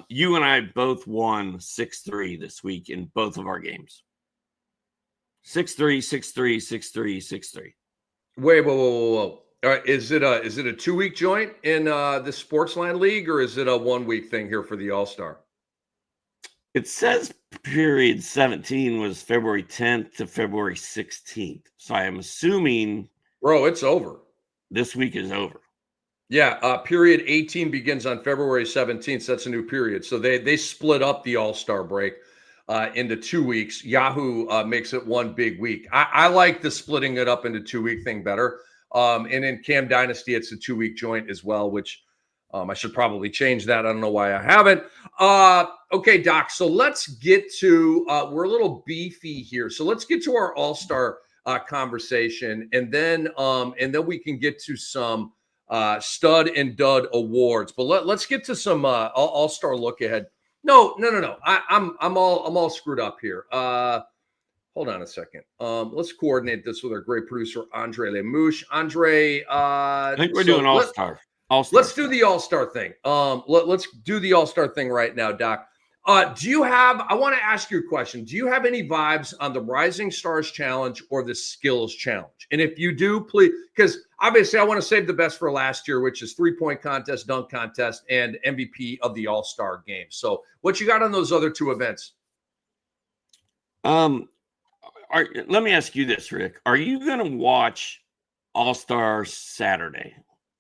Speaker 2: You and I both won 6-3 this week in both of our games. 6-3, 6-3, 6-3, 6-3.
Speaker 1: Wait, whoa. All right, is it a 2-week joint in the Sportsline League, or is it a 1-week thing here for the All-Star?
Speaker 2: It says period 17 was February 10th to February 16th. So I am assuming,
Speaker 1: bro, it's over.
Speaker 2: This week is over.
Speaker 1: Yeah, period 18 begins on February 17th. So that's a new period. So they split up the All-Star break into 2 weeks. Yahoo makes it one big week. I like the splitting it up into 2-week thing better. And in Cam Dynasty, it's a 2-week joint as well, which I should probably change that. I don't know why I haven't. Okay, Doc. So let's get to we're a little beefy here. So let's get to our All-Star conversation, and then we can get to some stud and dud awards. But let's get to some All-Star look ahead. No. I'm all screwed up here. Hold on a second. Let's coordinate this with our great producer, Andre Lemouche. Andre,
Speaker 2: I think we're doing All-Star.
Speaker 1: Let's do the All-Star thing. Let's do the All-Star thing right now, Doc. I want to ask you a question. Do you have any vibes on the Rising Stars Challenge or the Skills Challenge? And if you do, please, because obviously I want to save the best for last year, which is 3-point contest, dunk contest, and MVP of the All-Star game. So what you got on those other 2 events?
Speaker 2: Let me ask you this, Rick. Are you going to watch All-Star Saturday?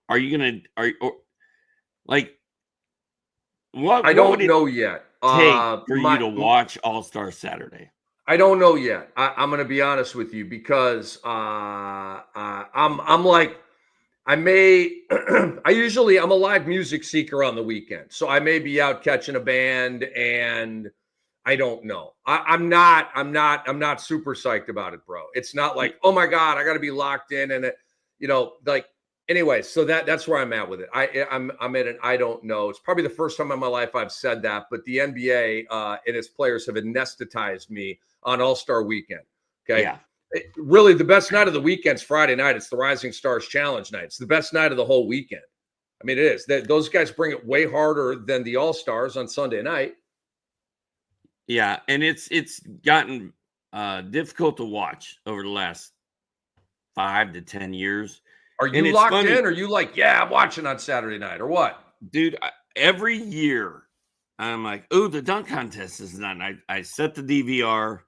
Speaker 2: Are you going to, what?
Speaker 1: I don't know yet.
Speaker 2: Take for you to watch All-Star Saturday?
Speaker 1: I don't know yet. I'm going to be honest with you because I'm I'm a live music seeker on the weekend. So I may be out catching a band and I don't know. I'm not super psyched about it, bro. It's not like, oh my God, I got to be locked in and like anyway. So that's where I'm at with it. I'm at an I don't know. It's probably the first time in my life I've said that, but the NBA and its players have anesthetized me on All-Star Weekend. Okay.
Speaker 2: Yeah.
Speaker 1: Really, the best night of the weekend's Friday night. It's the Rising Stars Challenge night. It's the best night of the whole weekend. I mean, it is. Those guys bring it way harder than the All-Stars on Sunday night.
Speaker 2: Yeah, and it's gotten difficult to watch over the last 5 to 10 years.
Speaker 1: Are you locked in? Or are you like, yeah, I'm watching on Saturday night or what?
Speaker 2: Dude, every year I'm like, oh, the dunk contest is done. I set the DVR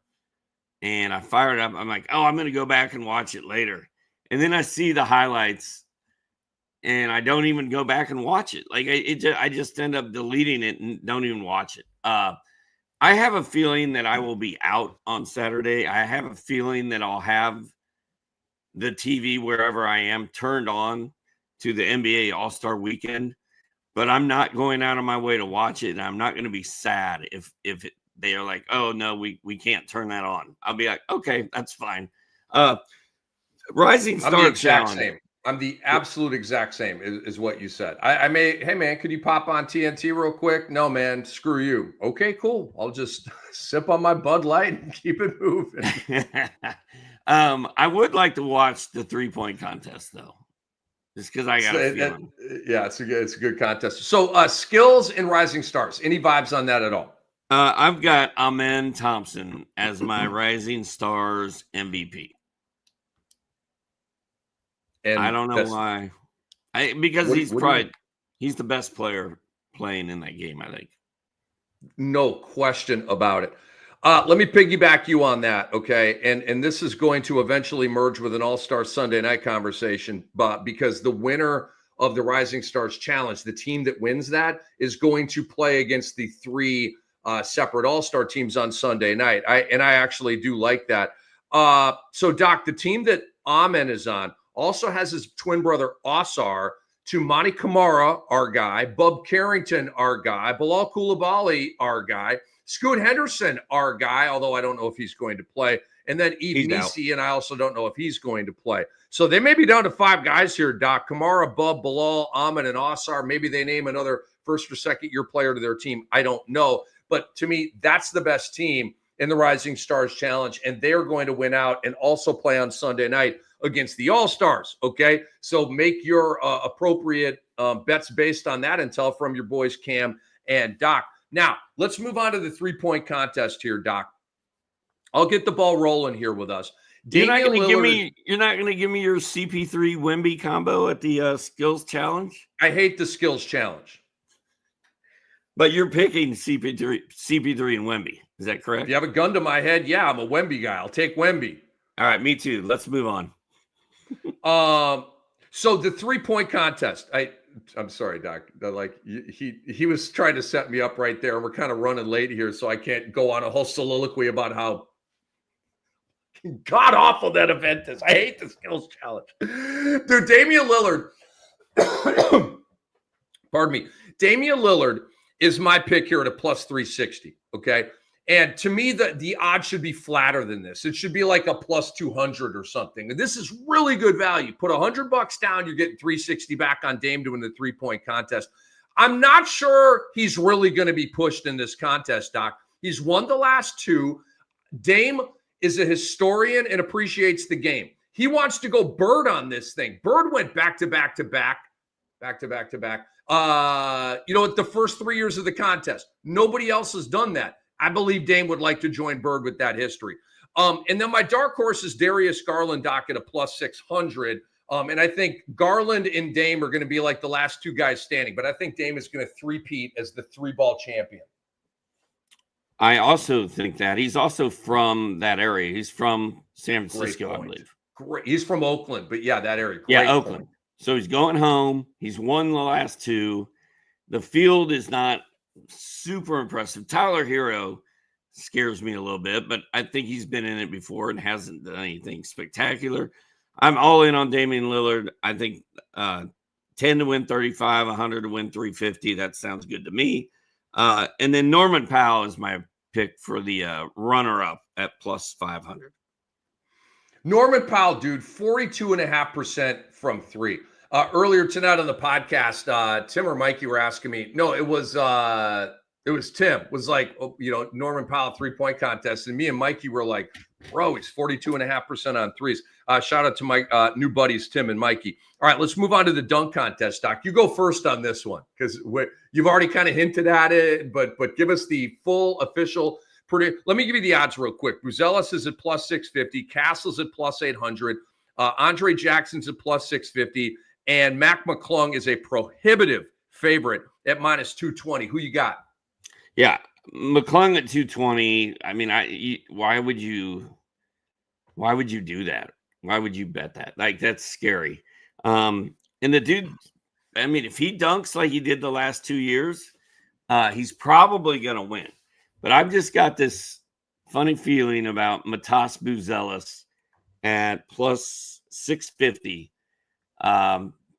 Speaker 2: and I fire it up. I'm like, oh, I'm going to go back and watch it later. And then I see the highlights and I don't even go back and watch it. Like I just end up deleting it and don't even watch it. I have a feeling that I will be out on Saturday. I have a feeling that I'll have the TV wherever I am turned on to the NBA All-Star Weekend, but I'm not going out of my way to watch it. And I'm not going to be sad if they are like, oh no, we can't turn that on. I'll be like, okay, that's fine. Rising Star Challenge.
Speaker 1: I'm the absolute exact same is what you said. I may, hey man, could you pop on TNT real quick? No, man, screw you. Okay, cool. I'll just sip on my Bud Light and keep it moving.
Speaker 2: I would like to watch the 3-point contest though. Just because I got a feeling.
Speaker 1: Yeah, it's a good contest. So skills in Rising Stars. Any vibes on that at all?
Speaker 2: I've got Amen Thompson as my Rising Stars MVP. And I don't know why. Because he's the best player playing in that game, I think.
Speaker 1: No question about it. Let me piggyback you on that, okay? And this is going to eventually merge with an All-Star Sunday night conversation, but because the winner of the Rising Stars Challenge, the team that wins that, is going to play against the 3 separate All-Star teams on Sunday night. I actually do like that. So, Doc, the team that Amen is on also has his twin brother Osar, Tumani Kamara, our guy, Bub Carrington, our guy, Bilal Coulibaly, our guy, Scoot Henderson, our guy, although I don't know if he's going to play, and then Eve Nisi, and I also don't know if he's going to play. So they may be down to 5 guys here, Doc. Kamara, Bub, Bilal, Amen, and Osar. Maybe they name another first or second year player to their team. I don't know. But to me, that's the best team in the Rising Stars Challenge, and they're going to win out and also play on Sunday night against the All-Stars, okay? So make your appropriate bets based on that intel from your boys Cam and Doc. Now, let's move on to the 3-point contest here, Doc. I'll get the ball rolling here with us.
Speaker 2: You're not going to give me your CP3 Wemby combo at the Skills Challenge?
Speaker 1: I hate the Skills Challenge.
Speaker 2: But you're picking CP3 and Wemby. Is that correct?
Speaker 1: If you have a gun to my head, yeah, I'm a Wemby guy. I'll take Wemby.
Speaker 2: All right, me too. Let's move on.
Speaker 1: So the 3-point contest, I'm sorry, Doc. Like he was trying to set me up right there. We're kind of running late here, so I can't go on a whole soliloquy about how god awful that event is. I hate the Skills Challenge. Dude, Damian Lillard, pardon me. Damian Lillard is my pick here at a plus 360. Okay. And to me, the odds should be flatter than this. It should be like a plus 200 or something. And this is really good value. Put $100 down, you're getting 360 back on Dame doing the 3-point contest. I'm not sure he's really going to be pushed in this contest, Doc. He's won the last 2. Dame is a historian and appreciates the game. He wants to go Bird on this thing. Bird went back to back. The first 3 years of the contest. Nobody else has done that. I believe Dame would like to join Bird with that history. And then my dark horse is Darius Garland, Doc, at a plus 600. And I think Garland and Dame are going to be like the last 2 guys standing. But I think Dame is going to three-peat as the 3-ball champion.
Speaker 2: I also think that. He's also from that area. He's from San Francisco, I believe.
Speaker 1: Great. He's from Oakland, but yeah, that area.
Speaker 2: Great Oakland. Point. So he's going home. He's won the last 2. The field is not super impressive. Tyler Hero scares me a little bit, but I think he's been in it before and hasn't done anything spectacular. I'm all in on Damian Lillard. I think 10 to win 35, 100 to win 350. That sounds good to me. And then Norman Powell is my pick for the runner-up at plus 500.
Speaker 1: Norman Powell, dude, 42.5% from three. Earlier tonight on the podcast, Tim or Mikey were asking me. No, it was Tim. Was like, Norman Powell 3-point contest, and me and Mikey were like, bro, he's 42.5% on threes. Shout out to my new buddies Tim and Mikey. All right, let's move on to the dunk contest, Doc. You go first on this one because you've already kind of hinted at it, but give us the full official. Let me give you the odds real quick. Buzelis is at plus 650. Castle's at plus 800. Andre Jackson's at plus 650. And Mac McClung is a prohibitive favorite at minus 220. Who you got?
Speaker 2: Yeah, McClung at 220. I mean, why would you do that? Why would you bet that? Like, that's scary. And the dude, I mean, if he dunks like he did the last 2 years, he's probably going to win. But I've just got this funny feeling about Matas Buzelis at plus 650.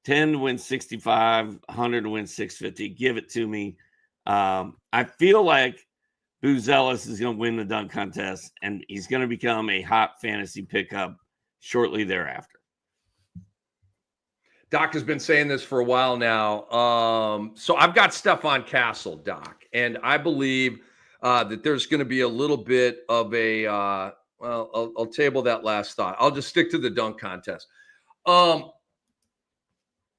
Speaker 2: 10 to win 65, 100 to win 650. Give it to me. I feel like Buzelis is going to win the dunk contest, and he's going to become a hot fantasy pickup shortly thereafter.
Speaker 1: Doc has been saying this for a while now. So I've got Stephon Castle, Doc, and I believe that there's going to be a little bit of a I'll table that last thought. I'll just stick to the dunk contest.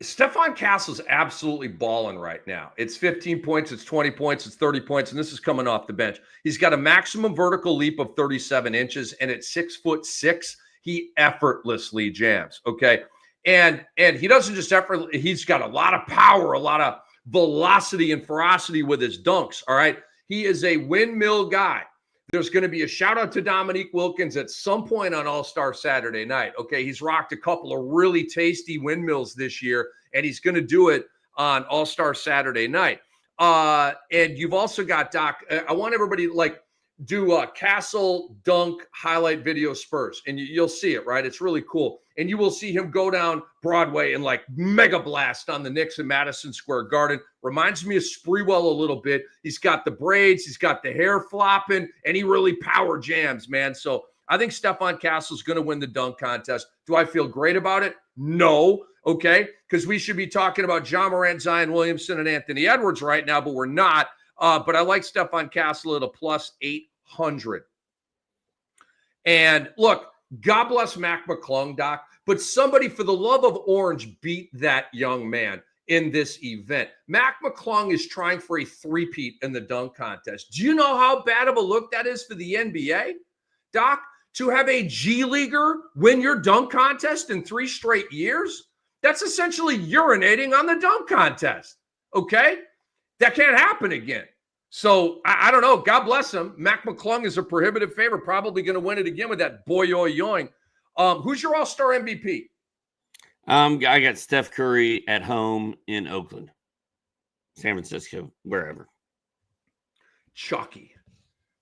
Speaker 1: Stephon Castle's absolutely balling right now. It's 15 points, it's 20 points, it's 30 points, and this is coming off the bench. He's got a maximum vertical leap of 37 inches, and at 6'6", he effortlessly jams. Okay. And he doesn't just he's got a lot of power, a lot of velocity and ferocity with his dunks. All right. He is a windmill guy. There's going to be a shout out to Dominique Wilkins at some point on All-Star Saturday night. Okay. He's rocked a couple of really tasty windmills this year, and he's going to do it on All-Star Saturday night. And you've also got Doc. I want everybody to do a Castle dunk highlight video Spurs, and you'll see it, right? It's really cool. And you will see him go down Broadway and mega blast on the Knicks in Madison Square Garden. Reminds me of Sprewell a little bit. He's got the braids, he's got the hair flopping, and he really power jams, man. So I think Stephon Castle's going to win the dunk contest. Do I feel great about it? No. Okay. Because we should be talking about Ja Morant, Zion Williamson, and Anthony Edwards right now, but we're not. But I like Stephon Castle at a plus 800. And look, God bless Mac McClung, Doc, but somebody, for the love of orange, beat that young man in this event. Mac McClung is trying for a three-peat in the dunk contest. Do you know how bad of a look that is for the NBA, Doc? To have a G Leaguer win your dunk contest in 3 straight years? That's essentially urinating on the dunk contest, okay? That can't happen again. So I don't know. God bless him. Mac McClung is a prohibitive favorite, probably going to win it again with that boy-oy-yoing. Who's your All-Star MVP?
Speaker 2: I got Steph Curry at home in Oakland, San Francisco, wherever.
Speaker 1: Chalky.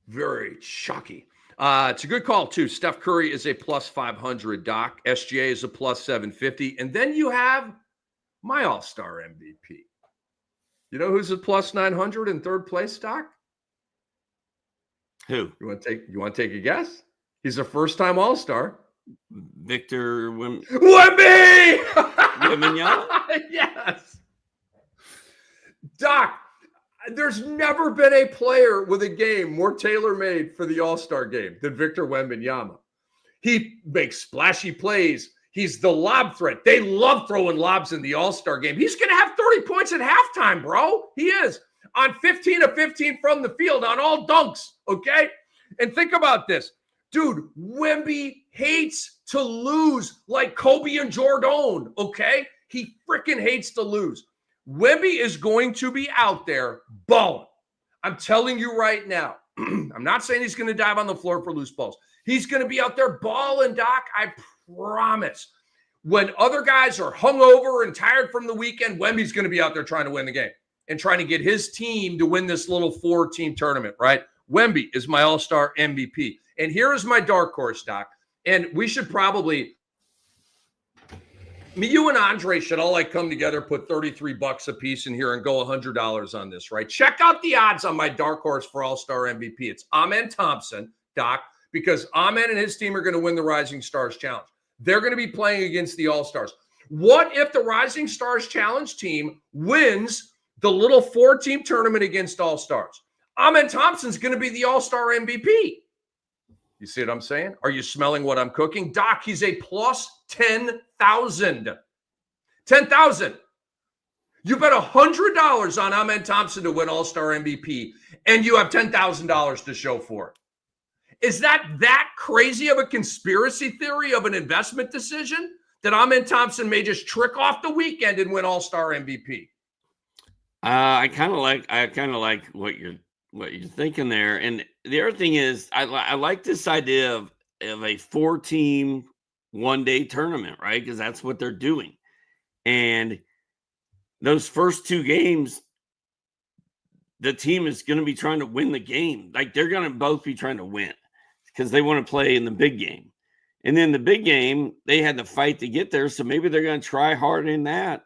Speaker 1: Very chalky. It's a good call, too. Steph Curry is a plus 500, Doc. SGA is a plus 750. And then you have my All-Star MVP. You know who's at plus 900 in third place, Doc?
Speaker 2: Who?
Speaker 1: You want to take a guess? He's a first-time All-Star.
Speaker 2: Victor Wembanyama?
Speaker 1: Yes. Doc, there's never been a player with a game more tailor-made for the All-Star game than Victor Wembanyama. He makes splashy plays. He's the lob threat. They love throwing lobs in the All-Star game. He's going to have 30 points at halftime, bro. He is on 15 of 15 from the field on all dunks, okay? And think about this. Dude, Wemby hates to lose like Kobe and Jordan, okay? He freaking hates to lose. Wemby is going to be out there balling. I'm telling you right now. I'm not saying he's going to dive on the floor for loose balls. He's going to be out there balling, Doc. I promise. When other guys are hungover and tired from the weekend, Wemby's going to be out there trying to win the game and trying to get his team to win this little 4-team tournament, right? Wemby is my All-Star MVP. And here is my dark horse, Doc. And we should probably I mean, you and Andre should all like come together, put $33 a piece in here and go $100 on this, right? Check out the odds on my dark horse for All-Star MVP. It's Amen Thompson, Doc, because Amen and his team are going to win the Rising Stars Challenge. They're going to be playing against the All-Stars. What if the Rising Stars Challenge team wins the little 4-team tournament against All-Stars? Amen Thompson's going to be the All-Star MVP. You see what I'm saying? Are you smelling what I'm cooking? Doc, he's a plus 10,000. 10,000. You bet $100 on Amen Thompson to win All-Star MVP, and you have $10,000 to show for it. Is that crazy of a conspiracy theory of an investment decision that Amen Thompson may just trick off the weekend and win All-Star MVP?
Speaker 2: I kind of like what you're thinking there. And the other thing is, I like this idea of a 4-team one-day tournament, right? Because that's what they're doing. And those first 2 games, the team is going to be trying to win the game. Like, they're going to both be trying to win because they want to play in the big game. And then the big game, they had to fight to get there. So maybe they're going to try hard in that.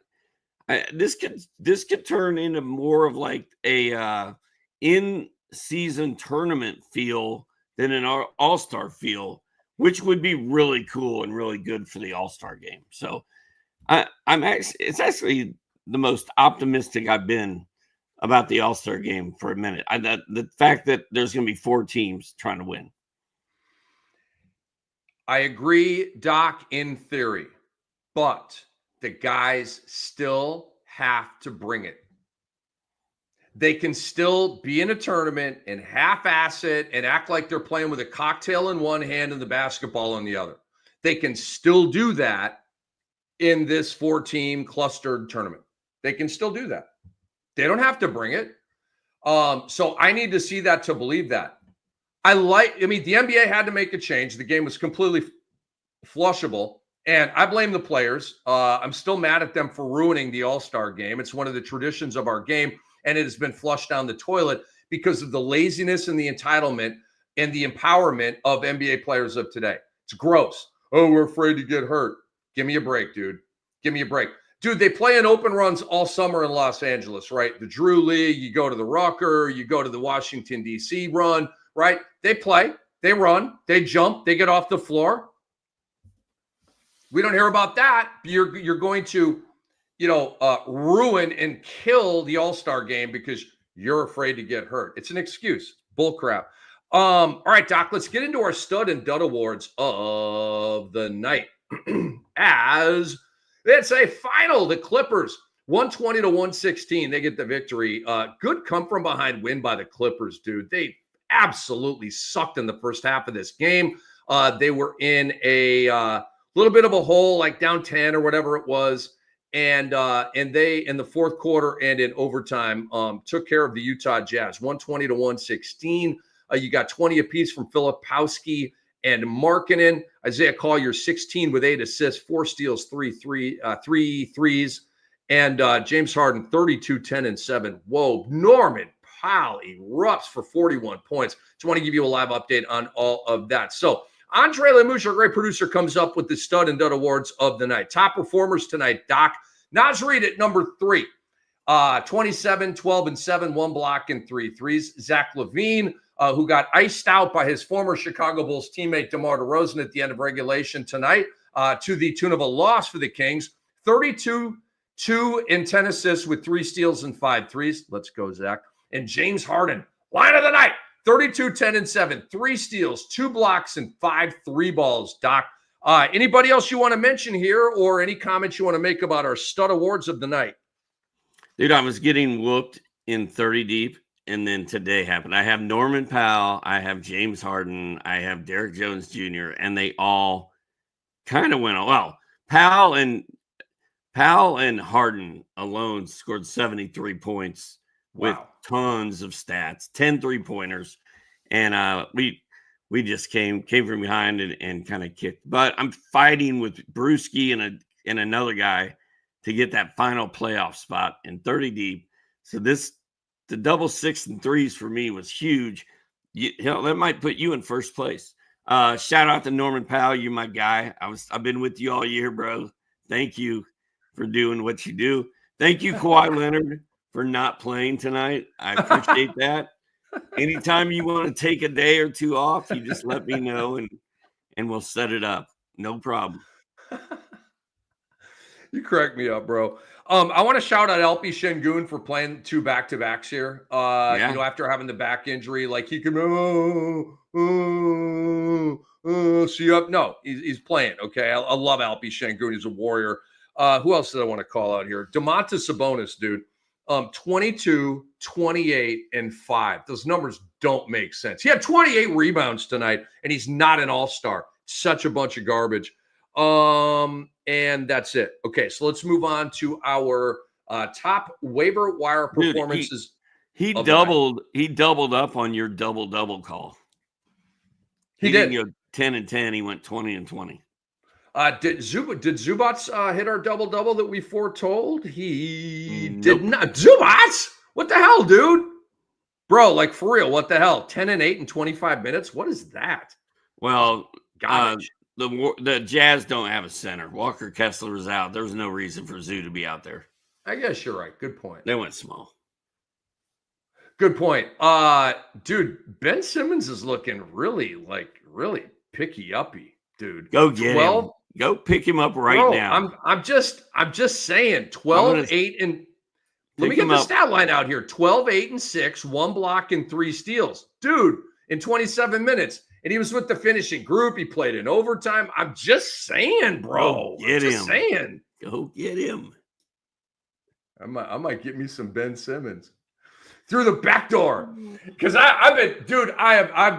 Speaker 2: This could turn into more of like a in-season tournament feel than an all-star feel, which would be really cool and really good for the all-star game. So it's actually the most optimistic I've been about the all-star game for a minute. The fact that there's going to be 4 teams trying to win.
Speaker 1: I agree, Doc, in theory, but the guys still have to bring it. They can still be in a tournament and half-ass it and act like they're playing with a cocktail in one hand and the basketball in the other. They can still do that in this 4-team clustered tournament. They can still do that. They don't have to bring it. So I need to see that to believe that. The NBA had to make a change. The game was completely flushable. And I blame the players. I'm still mad at them for ruining the All-Star game. It's one of the traditions of our game, and it has been flushed down the toilet because of the laziness and the entitlement and the empowerment of NBA players of today. It's gross. Oh, we're afraid to get hurt. Give me a break, dude. Give me a break. Dude, they play in open runs all summer in Los Angeles, right? The Drew League, you go to the Rucker, you go to the Washington, D.C. run, right? They play, they run, they jump, they get off the floor. We don't hear about that. You're going to, ruin and kill the All-Star game because you're afraid to get hurt. It's an excuse. Bull crap. All right, Doc, let's get into our stud and dud awards of the night. As it's a final, the Clippers 120-116. They get the victory. Good come from behind win by the Clippers, dude. They absolutely sucked in the first half of this game. They were in a little bit of a hole, like down 10 or whatever it was. And they, in the fourth quarter and in overtime, took care of the Utah Jazz, 120-116. You got 20 apiece from Filipowski and Markkanen. Isaiah Collier, 16 with 8 assists, 4 steals, 3 threes. And James Harden, 32, 10, and 7. Whoa, Norman Powell erupts for 41 points. Just want to give you a live update on all of that. So Andre Lemouche, our great producer, comes up with the stud and dud awards of the night. Top performers tonight, Doc. Naz Reid at number 3. 27, 12, and 7, 1 block and 3 threes. Zach LaVine, who got iced out by his former Chicago Bulls teammate DeMar DeRozan at the end of regulation tonight, to the tune of a loss for the Kings. 32, 2, and 10 assists with 3 steals and 5 threes. Let's go, Zach. And James Harden, line of the night. 32, 10, and 7, 3 steals, 2 blocks, and 5 3-balls, Doc. Anybody else you want to mention here or any comments you want to make about our stud awards of the night?
Speaker 2: Dude, I was getting whooped in 30 deep, and then today happened. I have Norman Powell, I have James Harden, I have Derrick Jones Jr., and they all kind of went, well, Powell and Harden alone scored 73 points with tons of stats, 10 3-pointers. And we just came from behind and kind of kicked. But I'm fighting with Brewski and another guy to get that final playoff spot in 30 deep. So the double 6 and 3s for me was huge. That might put you in first place. Shout out to Norman Powell. You're my guy. I've been with you all year, bro. Thank you for doing what you do. Thank you, Kawhi Leonard, for not playing tonight. I appreciate that. Anytime you want to take a day or two off, you just let me know and we'll set it up. No problem.
Speaker 1: You crack me up, bro. I want to shout out LP Şengün for playing 2 back-to-backs here.
Speaker 2: Yeah.
Speaker 1: After having the back injury, like he can see up. No, he's playing. Okay. I love LP Şengün. He's a warrior. Who else did I want to call out here? Domantas Sabonis, dude. 22, 28, and 5. Those numbers don't make sense. He had 28 rebounds tonight, and he's not an all-star. Such a bunch of garbage. And that's it. Okay, so let's move on to our top waiver wire performances.
Speaker 2: Dude, he doubled up on your double call.
Speaker 1: He did.
Speaker 2: Didn't go 10 and 10. He went 20 and 20.
Speaker 1: Did Zubats hit our double that we foretold? He did not. Zubats? What the hell, dude? Bro, like for real, what the hell? 10 and 8 in 25 minutes? What is that?
Speaker 2: Well, the Jazz don't have a center. Walker Kessler is out. There's no reason for Zoo to be out there.
Speaker 1: I guess you're right. Good point.
Speaker 2: They went small.
Speaker 1: Good point. Dude, Ben Simmons is looking really picky-uppy, dude.
Speaker 2: Go get him. Go pick him up right now.
Speaker 1: I'm just saying 12, 8, and let me get the stat line out here. 12, 8, and 6, 1 block and 3 steals. Dude, in 27 minutes. And he was with the finishing group. He played in overtime. I'm just saying, bro.
Speaker 2: Go get him.
Speaker 1: I might get me some Ben Simmons through the back door, because I've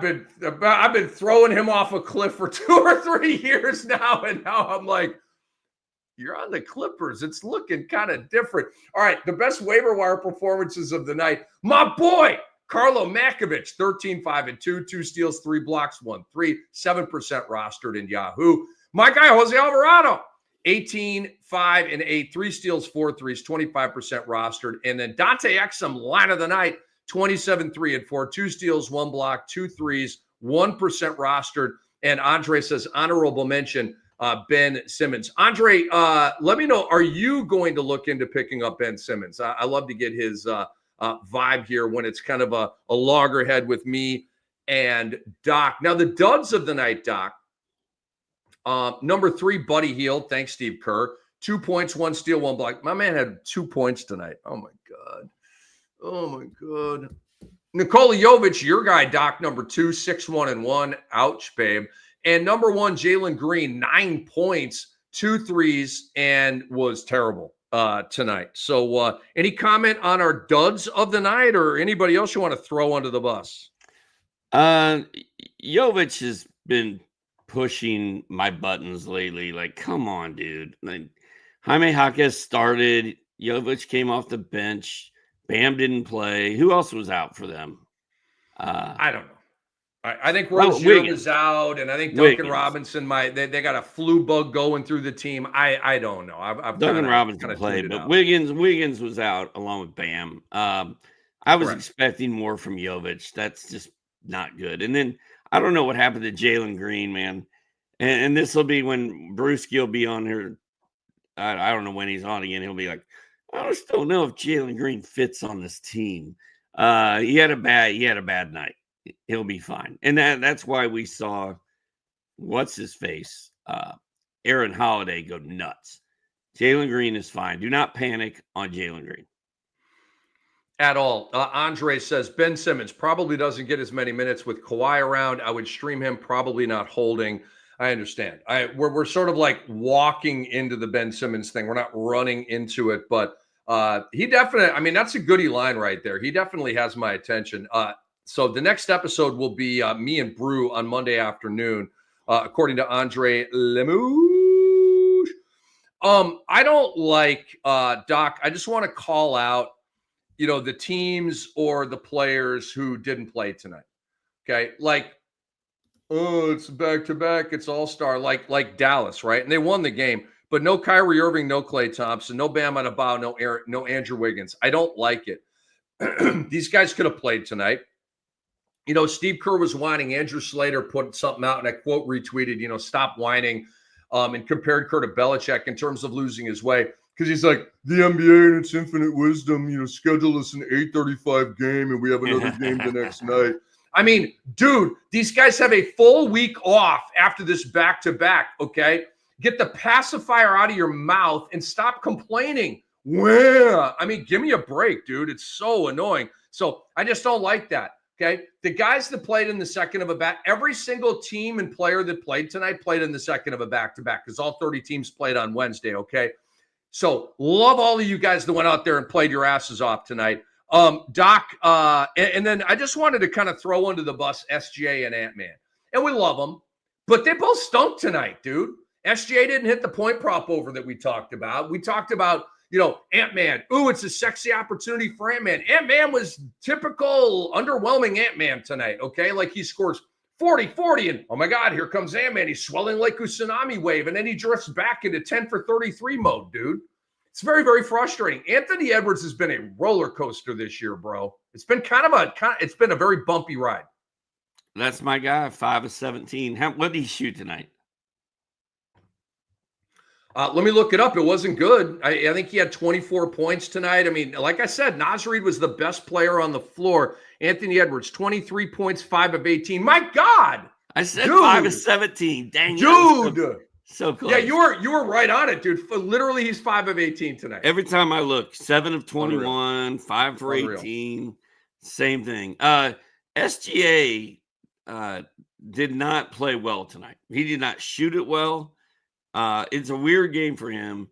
Speaker 1: been throwing him off a cliff for 2 or 3 years now, and now I'm like, you're on the Clippers. It's looking kind of different. All right, the best waiver wire performances of the night. My boy, Carlo Makovic, 13, 5, and 2, 2 steals, 3 blocks, 1 3, 7% rostered in Yahoo. My guy, Jose Alvarado, 18, 5, and 8, 3 steals, 4 threes, 25% rostered. And then Dante Exum, line of the night, 27, 3, and 4, 2 steals, 1 block, 2 threes, 1% rostered. And Andre says, honorable mention, Ben Simmons. Andre, let me know, are you going to look into picking up Ben Simmons? I love to get his vibe here when it's kind of a loggerhead with me and Doc. Now, the duds of the night, Doc. Number 3, Buddy Hield. Thanks, Steve Kerr. 2 points, 1 steal, 1 block. My man had 2 points tonight. Oh, my God. Nikola Jovic, your guy, Doc, number 2, 6, 1, and 1. Ouch, babe. And number 1, Jalen Green, 9 points, 2 threes, and was terrible tonight. So any comment on our duds of the night, or anybody else you want to throw under the bus?
Speaker 2: Jovic has been pushing my buttons lately. Like, come on, dude. Like, Jaime Jaquez started. Jovic came off the bench. Bam didn't play. Who else was out for them?
Speaker 1: I don't know. I think Rozier was out, and I think Duncan Robinson they got a flu bug going through the team. I don't know.
Speaker 2: Duncan Robinson played, but Wiggins was out along with Bam. I was expecting more from Jovic. That's just not good. And then I don't know what happened to Jalen Green, man. And this will be when Brewski will be on here. I don't know when he's on again. He'll be like, I just don't know if Jalen Green fits on this team. He had a bad night. He'll be fine. And that's why we saw what's his face, Aaron Holiday go nuts. Jalen Green is fine. Do not panic on Jalen Green.
Speaker 1: At all. Andre says, Ben Simmons probably doesn't get as many minutes with Kawhi around. I would stream him, probably not holding. I understand. We're sort of like walking into the Ben Simmons thing. We're not running into it, but he definitely, I mean, that's a goodie line right there. He definitely has my attention. So the next episode will be me and Brew on Monday afternoon, according to Andre Lemouche. I don't like, Doc, I just want to call out, the teams or the players who didn't play tonight. Okay. Like, oh, it's back-to-back. It's all-star, like Dallas, right? And they won the game. But no Kyrie Irving, no Klay Thompson, no Bam Adebayo, no Andrew Wiggins. I don't like it. These guys could have played tonight. Steve Kerr was whining. Andrew Slater put something out, and I quote retweeted, stop whining. and compared Kurt to Belichick in terms of losing his way. Because he's like, the NBA in its infinite wisdom, schedule us an 8:35 game and we have another game the next night. I mean, dude, these guys have a full week off after this back-to-back, okay? Get the pacifier out of your mouth and stop complaining. Well, I mean, give me a break, dude. It's so annoying. So I just don't like that, okay? The guys that played in the second of a back, every single team and player that played tonight played in the second of a back-to-back because all 30 teams played on Wednesday, okay? So love all of you guys that went out there and played your asses off tonight. Doc, and then I just wanted to kind of throw under the bus SGA and Ant-Man. And we love them, but they both stunk tonight, dude. SGA didn't hit the point prop over that we talked about. We talked about, Ant-Man. Ooh, it's a sexy opportunity for Ant-Man. Ant-Man was typical underwhelming Ant-Man tonight, okay? Like he scores 40, and oh my God, here comes Ant-Man. He's swelling like a tsunami wave, and then he drifts back into 10 for 33 mode, dude. It's very, very frustrating. Anthony Edwards has been a roller coaster this year, bro. It's been it's been a very bumpy ride.
Speaker 2: That's my guy, 5 of 17. What did he shoot tonight?
Speaker 1: Let me look it up. It wasn't good. I think he had 24 points tonight. I mean, like I said, Naz Reid was the best player on the floor. Anthony Edwards, 23 points, 5 of 18. My God.
Speaker 2: I said 5 of 17. Dang,
Speaker 1: dude.
Speaker 2: So close.
Speaker 1: Yeah, you were right on it, dude. Literally, he's 5 of 18 tonight.
Speaker 2: Every time I look, 7 of 21, Unreal. 5 for 18. Same thing. SGA did not play well tonight. He did not shoot it well. It's a weird game for him,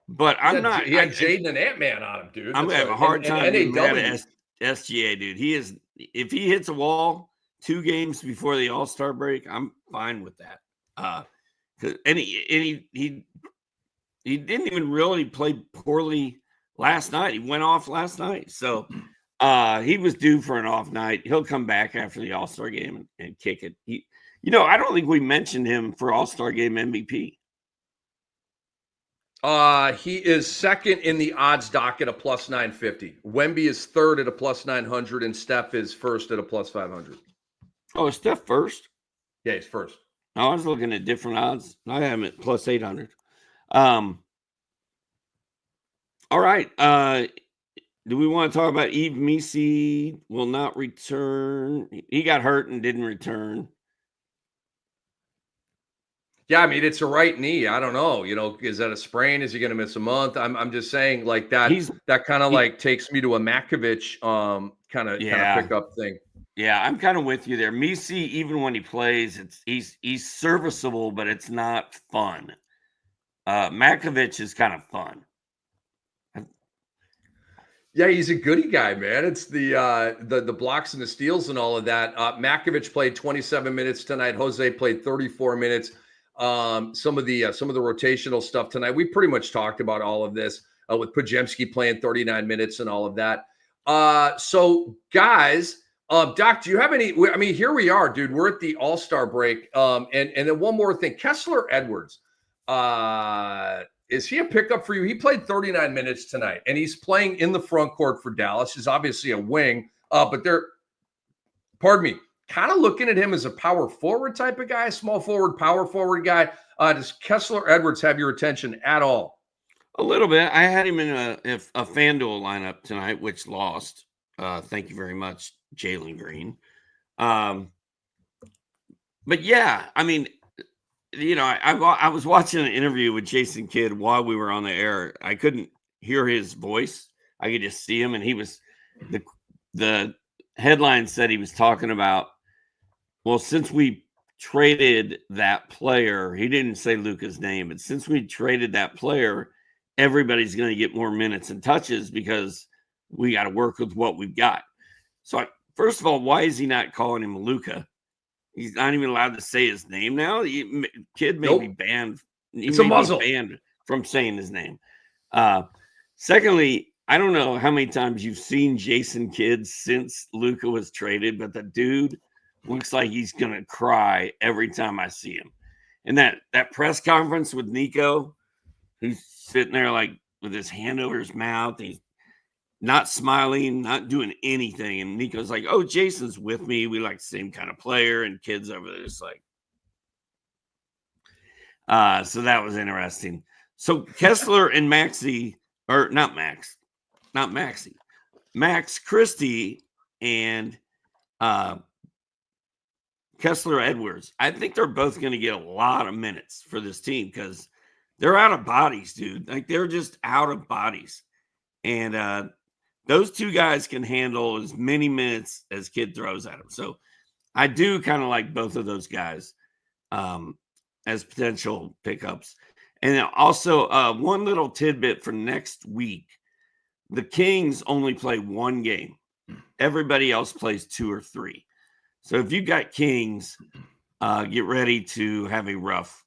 Speaker 2: but I'm not.
Speaker 1: He had Jaden and Ant-Man on him, dude.
Speaker 2: I'm gonna have a hard time getting mad at SGA, dude. He is. If he hits a wall 2 games before the All-Star break, I'm fine with that. And he didn't even really play poorly last night. He went off last night, so he was due for an off night. He'll come back after the All-Star game and kick it. I don't think we mentioned him for All-Star game MVP.
Speaker 1: He is second in the odds docket at plus 950. Wemby is third at a plus 900, and Steph is first at a plus 500.
Speaker 2: Oh, is Steph first?
Speaker 1: Yeah, he's first.
Speaker 2: I was looking at different odds. I have him at plus 800. All right. Do we want to talk about Yves Missi will not return? He got hurt and didn't return.
Speaker 1: Yeah, I mean, it's a right knee. I don't know. Is that a sprain? Is he going to miss a month? I'm just saying, like that. That kind of like takes me to a Makovich kind of pickup thing.
Speaker 2: Yeah, I'm kind of with you there. Missi, even when he plays, he's serviceable, but it's not fun. Makovich is kind of fun.
Speaker 1: Yeah, he's a goody guy, man. It's the blocks and the steals and all of that. Makovich played 27 minutes tonight. Jose played 34 minutes. Some of the rotational stuff tonight. We pretty much talked about all of this with Podziemski playing 39 minutes and all of that. So guys, Doc, do you have any? I mean, here we are, dude. We're at the All-Star break. And then one more thing, Kessler Edwards. Is he a pickup for you? He played 39 minutes tonight, and he's playing in the front court for Dallas. He's obviously a wing, but kind of looking at him as a power forward type of guy, small forward, power forward guy. Does Kessler Edwards have your attention at all?
Speaker 2: A little bit. I had him in a FanDuel lineup tonight, which lost. Thank you very much, Jalen Green. But yeah, I mean, I was watching an interview with Jason Kidd while we were on the air. I couldn't hear his voice. I could just see him, and he was the headline said he was talking about, well, since we traded that player, he didn't say Luka's name, but since we traded that player, everybody's going to get more minutes and touches because we got to work with what we've got. So first of all, why is he not calling him Luka? He's not even allowed to say his name now. Kid may be banned.
Speaker 1: It's a muzzle.
Speaker 2: Banned from saying his name. Secondly, I don't know how many times you've seen Jason Kidd since Luka was traded, but the dude looks like he's going to cry every time I see him. And that press conference with Nico, who's sitting there like with his hand over his mouth, he's not smiling, not doing anything. And Nico's like, oh, Jason's with me. We like the same kind of player. And Kidd's over there just like. So that was interesting. So Kessler and Maxey, or not Maxey, Max Christie and Kessler Edwards. I think they're both going to get a lot of minutes for this team because they're out of bodies, dude. Like they're just out of bodies. And those two guys can handle as many minutes as Kid throws at them. So I do kind of like both of those guys as potential pickups. And then also one little tidbit for next week. The Kings only play one game. Everybody else plays 2 or 3. So if you got Kings, get ready to have a rough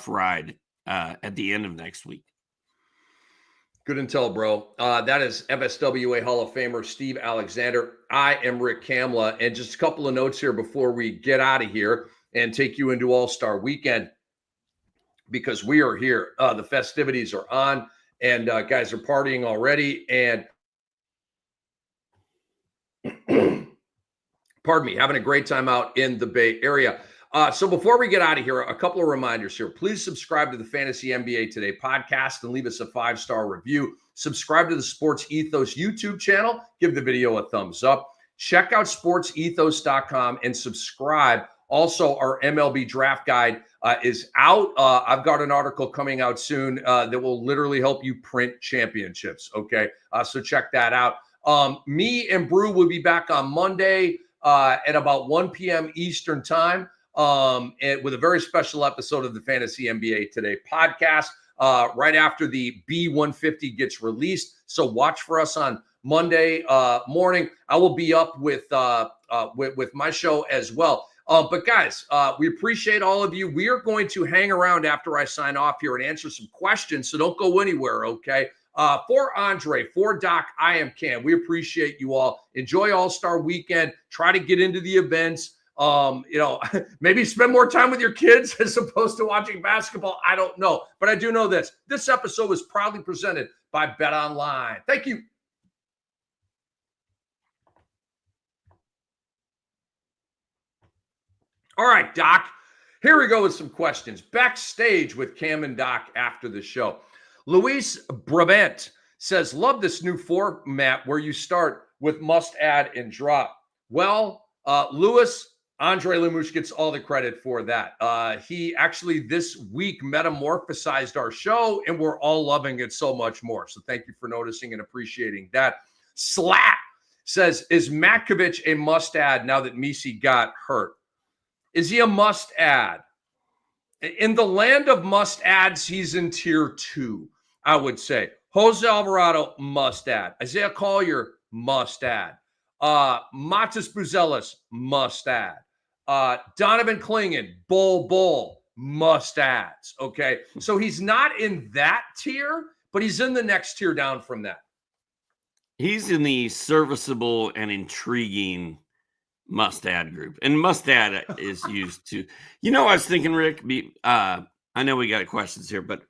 Speaker 2: ride at the end of next week.
Speaker 1: Good intel, bro. That is FSWA Hall of Famer Steve Alexander. I am Rick Kamla. And just a couple of notes here before we get out of here and take you into All-Star Weekend, because we are here. The festivities are on, and guys are partying already. And pardon me, having a great time out in the Bay Area. So before we get out of here, a couple of reminders here. Please subscribe to the Fantasy NBA Today podcast and leave us a 5-star review. Subscribe to the Sports Ethos YouTube channel. Give the video a thumbs up. Check out sportsethos.com and subscribe. Also, our MLB draft guide is out. I've got an article coming out soon that will literally help you print championships. Okay, so check that out. Me and Brew will be back on Monday at about 1 p.m. Eastern time. And with a very special episode of the Fantasy NBA Today podcast, right after the B150 gets released. So watch for us on Monday morning. I will be up with my show as well. But guys, we appreciate all of you. We are going to hang around after I sign off here and answer some questions. So don't go anywhere. Okay. For Andre, for Doc, I am Cam. We appreciate you all. Enjoy All-Star Weekend. Try to get into the events. Maybe spend more time with your kids as opposed to watching basketball. I don't know. But I do know this. This episode was proudly presented by BetOnline. Thank you. All right, Doc. Here we go with some questions. Backstage with Cam and Doc after the show. Luis Brabant says, love this new format where you start with must add and drop. Well, Luis, Andre Lemouche gets all the credit for that. He actually this week metamorphosized our show, and we're all loving it so much more. So thank you for noticing and appreciating that. Slat says, is Matkovic a must add now that Misi got hurt? Is he a must add? In the land of must adds, he's in tier 2, I would say. Jose Alvarado, must add. Isaiah Collier, must add. Matas Buzelis, must add. Donovan Klingon, bull, must adds. Okay. So he's not in that tier, but he's in the next tier down from that.
Speaker 2: He's in the serviceable and intriguing must add group, and must add is used to, I was thinking, Rick, I know we got questions here, but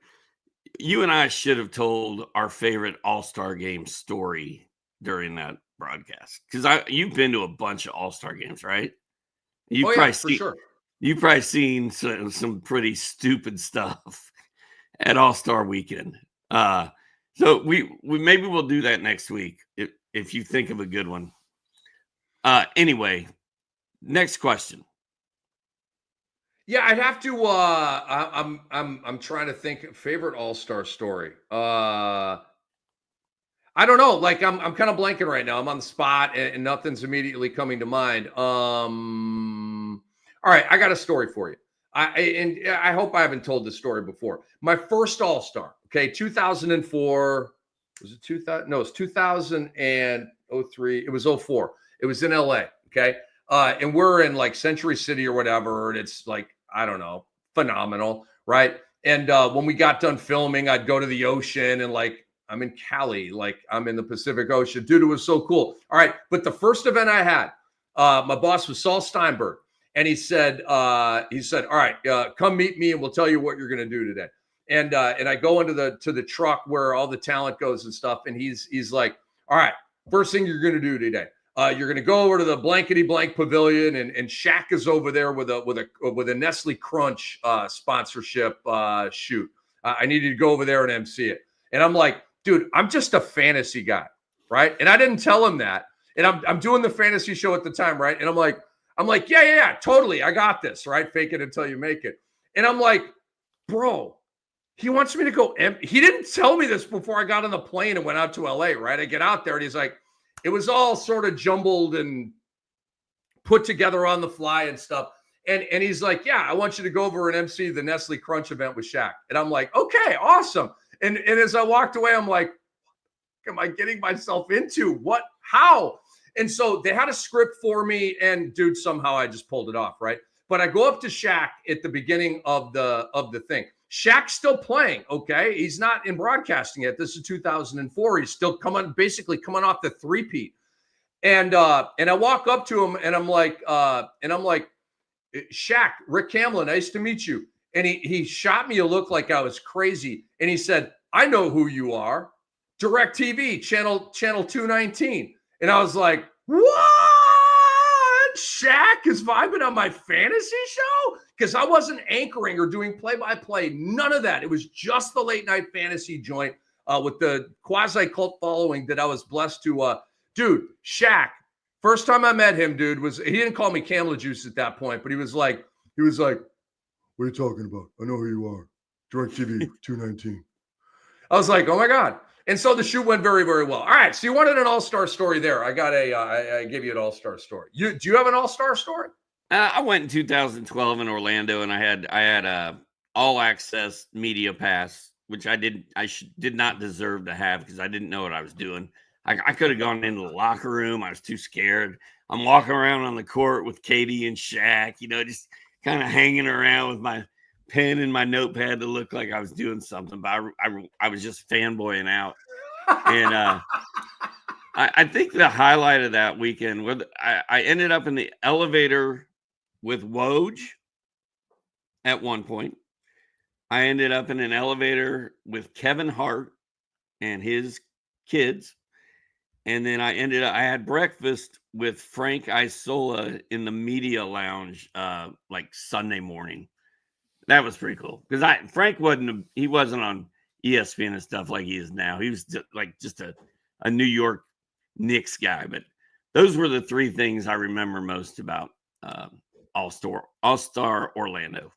Speaker 2: you and I should have told our favorite All-Star game story during that broadcast. Cause you've been to a bunch of All-Star games, right?
Speaker 1: For sure.
Speaker 2: You've probably seen some pretty stupid stuff at All-Star Weekend. So we maybe we'll do that next week if you think of a good one. Anyway, next question.
Speaker 1: Yeah, I'd have to. I'm trying to think. Favorite All-Star story. I don't know. Like I'm kind of blanking right now. I'm on the spot, and nothing's immediately coming to mind. All right, I got a story for you. I hope I haven't told this story before. My first All-Star. Okay, 2004. Was it 2000? No, it's 2003. It was 04. It was in LA. Okay. And we're in like Century City or whatever. And it's like, I don't know, phenomenal. Right. And when we got done filming, I'd go to the ocean and like, I'm in Cali, like I'm in the Pacific Ocean. Dude, it was so cool. All right. But the first event I had, my boss was Saul Steinberg. And he said, all right, come meet me and we'll tell you what you're going to do today. And I go into the truck where all the talent goes and stuff. And he's like, all right, first thing you're going to do today. You're going to go over to the blankety blank pavilion, and Shaq is over there with a Nestle Crunch sponsorship shoot. I need you to go over there and MC it. And I'm like, dude, I'm just a fantasy guy, right? And I didn't tell him that. And I'm doing the fantasy show at the time, right? And I'm like, yeah, totally, I got this, right? Fake it until you make it. And I'm like, bro, he wants me to go. He didn't tell me this before I got on the plane and went out to LA, right? I get out there and he's like, it was all sort of jumbled and put together on the fly and stuff. And he's like, yeah, I want you to go over and MC the Nestle Crunch event with Shaq. And I'm like, okay, awesome. And as I walked away, I'm like, what am I getting myself into? What? How? And so they had a script for me, and dude, somehow I just pulled it off, right? But I go up to Shaq at the beginning of the thing. Shaq's still playing, okay? He's not in broadcasting yet. This is 2004. He's still basically coming off the three-peat. And I walk up to him and I'm like, Shaq, Rick Kamla, nice to meet you. And he shot me a look like I was crazy. And he said, I know who you are. DirecTV, channel 219. And I was like, what? Shaq is vibing on my fantasy show? Because I wasn't anchoring or doing play-by-play. None of that. It was just the late night fantasy joint with the quasi-cult following that I was blessed to. Dude, Shaq, first time I met him, dude, he didn't call me Kamla Juice at that point, but he was like, what are you talking about? I know who you are. DirecTV 219. I was like, oh my God. And so the shoot went very, very well. All right. So you wanted an all-star story there. I gave you an all-star story. Do you have an all-star story?
Speaker 2: I went in 2012 in Orlando, and I had a all access media pass, which I did not deserve to have because I didn't know what I was doing. I could have gone into the locker room. I was too scared. I'm walking around on the court with Katie and Shaq, just kind of hanging around with my pen and my notepad to look like I was doing something, but I was just fanboying out. And I think the highlight of that weekend was I ended up in the elevator with Woj at one point. I ended up in an elevator with Kevin Hart and his kids. And then I had breakfast with Frank Isola in the media lounge like Sunday morning. That was pretty cool because Frank wasn't on ESPN and stuff like he is now. He was just a New York Knicks guy. But those were the three things I remember most about All-Star Orlando.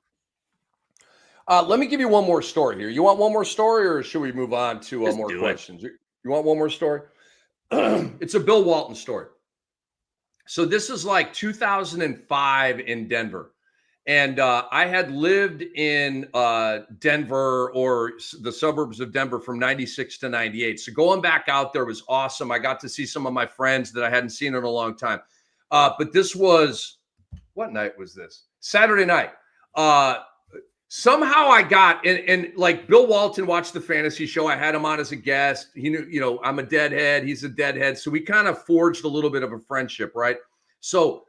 Speaker 1: Let me give you one more story here. You want one more story, or should we move on to more questions? You want one more story? It's a Bill Walton story. So this is like 2005 in Denver. And I had lived in Denver or the suburbs of Denver from 96 to 98. So going back out there was awesome. I got to see some of my friends that I hadn't seen in a long time. But this was, what night was this? Saturday night. Somehow I got, and like Bill Walton watched the fantasy show. I had him on as a guest. He knew, I'm a deadhead. He's a deadhead. So we kind of forged a little bit of a friendship, right? So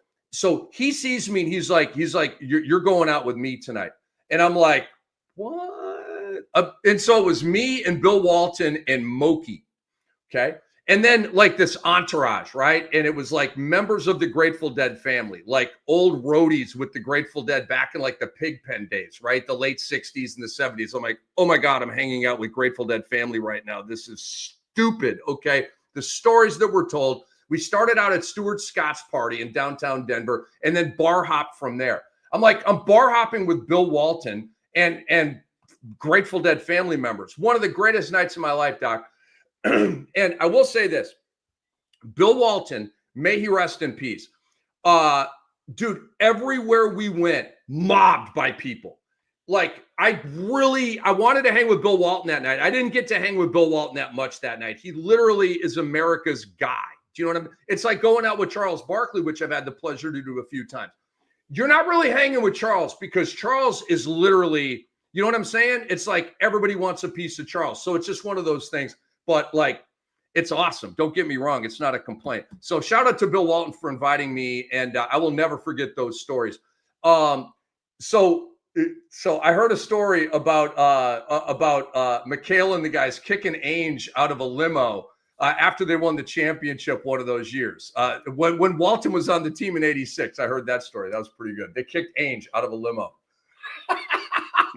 Speaker 1: he sees me and he's like, you're going out with me tonight. And I'm like, what? And so it was me and Bill Walton and Mookie. Okay. And then like this entourage, right? And it was like members of the Grateful Dead family, like old roadies with the Grateful Dead back in like the Pigpen days, right? The late 60s and the 70s. I'm like, oh my God, I'm hanging out with Grateful Dead family right now. This is stupid. Okay. The stories that were told. We started out at Stuart Scott's party in downtown Denver and then bar hopped from there. I'm bar hopping with Bill Walton and Grateful Dead family members. One of the greatest nights of my life, Doc. And I will say this, Bill Walton, may he rest in peace. Dude, everywhere we went, mobbed by people. Like I wanted to hang with Bill Walton that night. I didn't get to hang with Bill Walton that much that night. He literally is America's guy. Do you know what I mean? It's like going out with Charles Barkley, which I've had the pleasure to do a few times. You're not really hanging with Charles because Charles is literally, you know what I'm saying? It's like everybody wants a piece of Charles. So it's just one of those things. But like, it's awesome. Don't get me wrong. It's not a complaint. So shout out to Bill Walton for inviting me. And I will never forget those stories. So I heard a story about McHale and the guys kicking Ainge out of a limo after they won the championship one of those years. When Walton was on the team in '86, I heard that story. That was pretty good. They kicked Ainge out of a limo.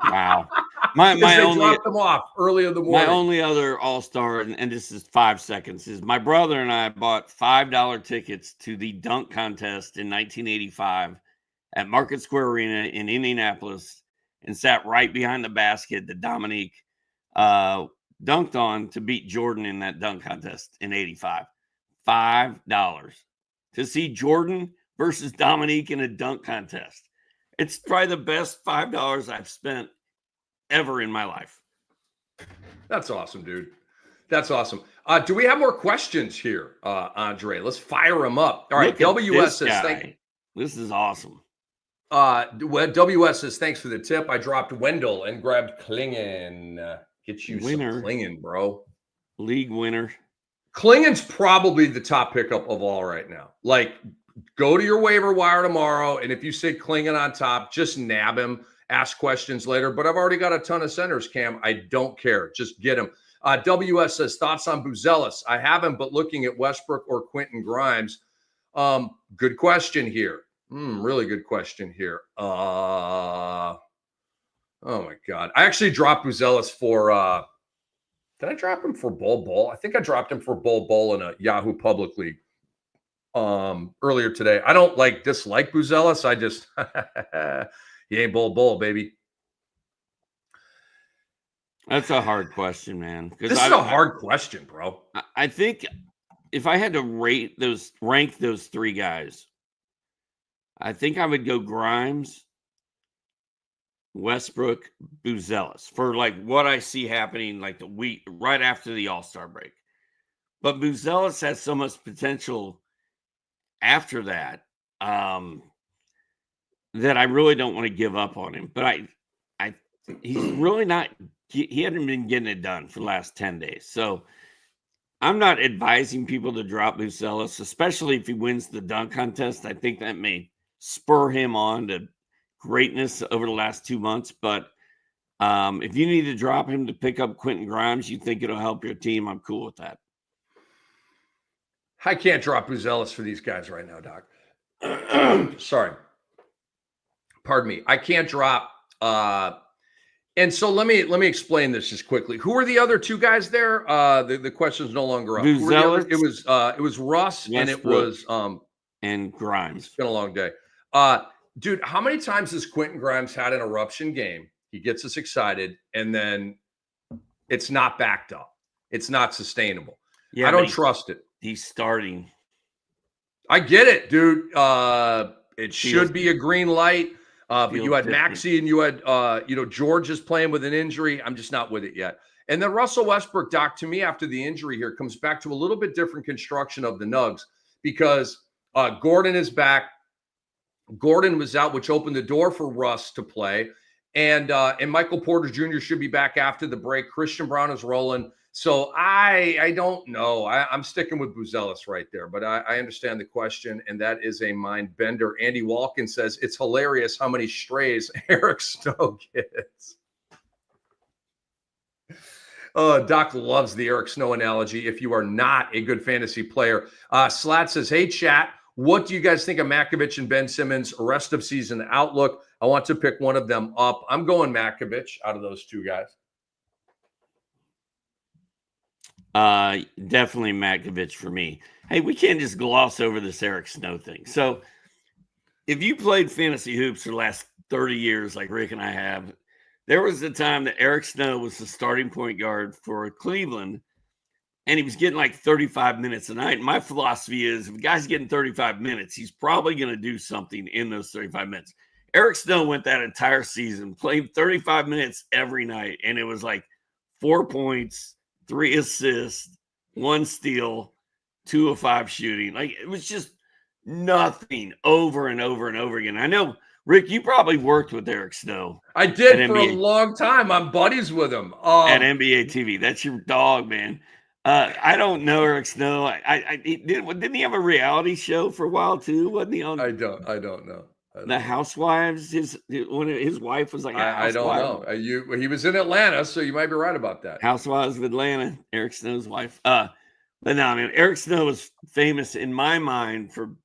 Speaker 2: Wow.
Speaker 1: Dropped them off early in the morning.
Speaker 2: My only other all-star, and this is 5 seconds, is my brother and I bought $5 tickets to the dunk contest in 1985 at Market Square Arena in Indianapolis and sat right behind the basket that Dominique dunked on to beat Jordan in that dunk contest in '85. $5 to see Jordan versus Dominique in a dunk contest. It's probably the best $5 I've spent ever in my life.
Speaker 1: That's awesome, dude. That's awesome. Do we have more questions here, Andre? Let's fire them up. All right, WS says,
Speaker 2: this is awesome.
Speaker 1: WS says, thanks for the tip. I dropped Wendell and grabbed Klingen. Get you
Speaker 2: winner.
Speaker 1: Some Klingen, bro.
Speaker 2: League winner.
Speaker 1: Klingen's probably the top pickup of all right now. Like, go to your waiver wire tomorrow, and if you say Klingen on top, just nab him. Ask questions later. But I've already got a ton of centers, Cam. I don't care. Just get him. WS says, thoughts on Buzelis? I haven't, but looking at Westbrook or Quentin Grimes. Good question here. Really good question here. Oh, my God. I actually dropped Buzelis for did I drop him for Bol? I think I dropped him for Bol in a Yahoo Public League earlier today. I don't dislike Buzelis. I just he ain't Bol, baby.
Speaker 2: That's a hard question, man.
Speaker 1: This is a hard question, bro.
Speaker 2: I think if I had to rank those three guys, I think I would go Grimes, Westbrook, Buzelis for what I see happening the week right after the All-Star break. But Buzelis has so much potential after that that I really don't want to give up on him. But he's really not. He hadn't been getting it done for the last 10 days. So I'm not advising people to drop Buzelis, especially if he wins the dunk contest. I think that may spur him on to greatness over the last 2 months. But if you need to drop him to pick up Quentin Grimes, you think it'll help your team, I'm cool with that.
Speaker 1: I can't drop Buzelis for these guys right now, Doc. Sorry. Pardon me. I can't drop. And so let me explain this just quickly. Who are the other two guys there? The question's no longer up.
Speaker 2: Buzelis,
Speaker 1: it was Russ, and it was
Speaker 2: and Grimes.
Speaker 1: It's been a long day. Dude, how many times has Quentin Grimes had an eruption game? He gets us excited, and then it's not backed up. It's not sustainable. Yeah, I don't trust it.
Speaker 2: He's starting.
Speaker 1: I get it, dude. It should be a green light. But you had Maxey and you had, George is playing with an injury. I'm just not with it yet. And then Russell Westbrook, Doc, to me, after the injury here, comes back to a little bit different construction of the Nugs because Gordon is back. Gordon was out, which opened the door for Russ to play. And Michael Porter Jr. should be back after the break. Christian Brown is rolling. So I don't know. I'm sticking with Buzelis right there, but I understand the question, and that is a mind bender. Andy Walken says, it's hilarious how many strays Eric Snow gets. Doc loves the Eric Snow analogy. If you are not a good fantasy player. Slat says, hey, chat, what do you guys think of Makovich and Ben Simmons' rest of season outlook? I want to pick one of them up. I'm going Makovich out of those two guys.
Speaker 2: Definitely Makovich for me. Hey, we can't just gloss over this Eric Snow thing. So if you played fantasy hoops for the last 30 years, like Rick and I have, there was a time that Eric Snow was the starting point guard for Cleveland, and he was getting 35 minutes a night. My philosophy is if a guy's getting 35 minutes, he's probably going to do something in those 35 minutes. Eric Snow went that entire season, played 35 minutes every night, and it was 4 points, 3 assists, 1 steal, 2 of 5 shooting. It was just nothing over and over and over again. I know, Rick, you probably worked with Eric Snow.
Speaker 1: I did for a long time. I'm buddies with him.
Speaker 2: At NBA TV. That's your dog, man. I don't know Eric Snow. Didn't he have a reality show for a while too? Wasn't he on?
Speaker 1: I don't know.
Speaker 2: The Housewives. His wife was
Speaker 1: I don't know. He was in Atlanta, so you might be right about that.
Speaker 2: Housewives of Atlanta. Eric Snow's wife. But no, I mean, Eric Snow was famous in my mind for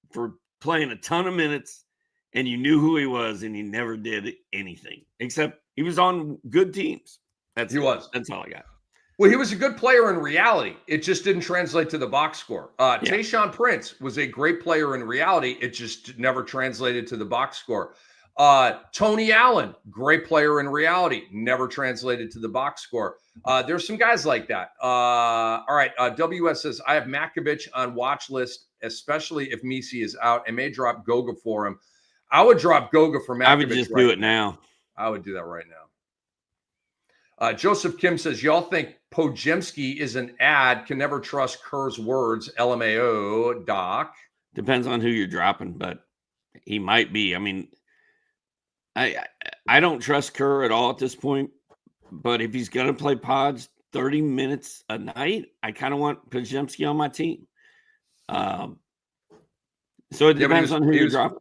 Speaker 2: playing a ton of minutes, and you knew who he was, and he never did anything except he was on good teams. That's all I got.
Speaker 1: Well, he was a good player in reality. It just didn't translate to the box score. Tayshaun Prince was a great player in reality. It just never translated to the box score. Tony Allen, great player in reality, never translated to the box score. There's some guys like that. All right. WS says, I have Makovich on watch list, especially if Misi is out. I may drop Goga for him. I would drop Goga for Makovich.
Speaker 2: I would just do it now.
Speaker 1: I would do that right now. Joseph Kim says, y'all think Pojemski is an ad, can never trust Kerr's words, LMAO, Doc.
Speaker 2: Depends on who you're dropping, but he might be. I mean, I don't trust Kerr at all at this point, but if he's going to play pods 30 minutes a night, I kind of want Pojemski on my team. So it depends on who you're dropping.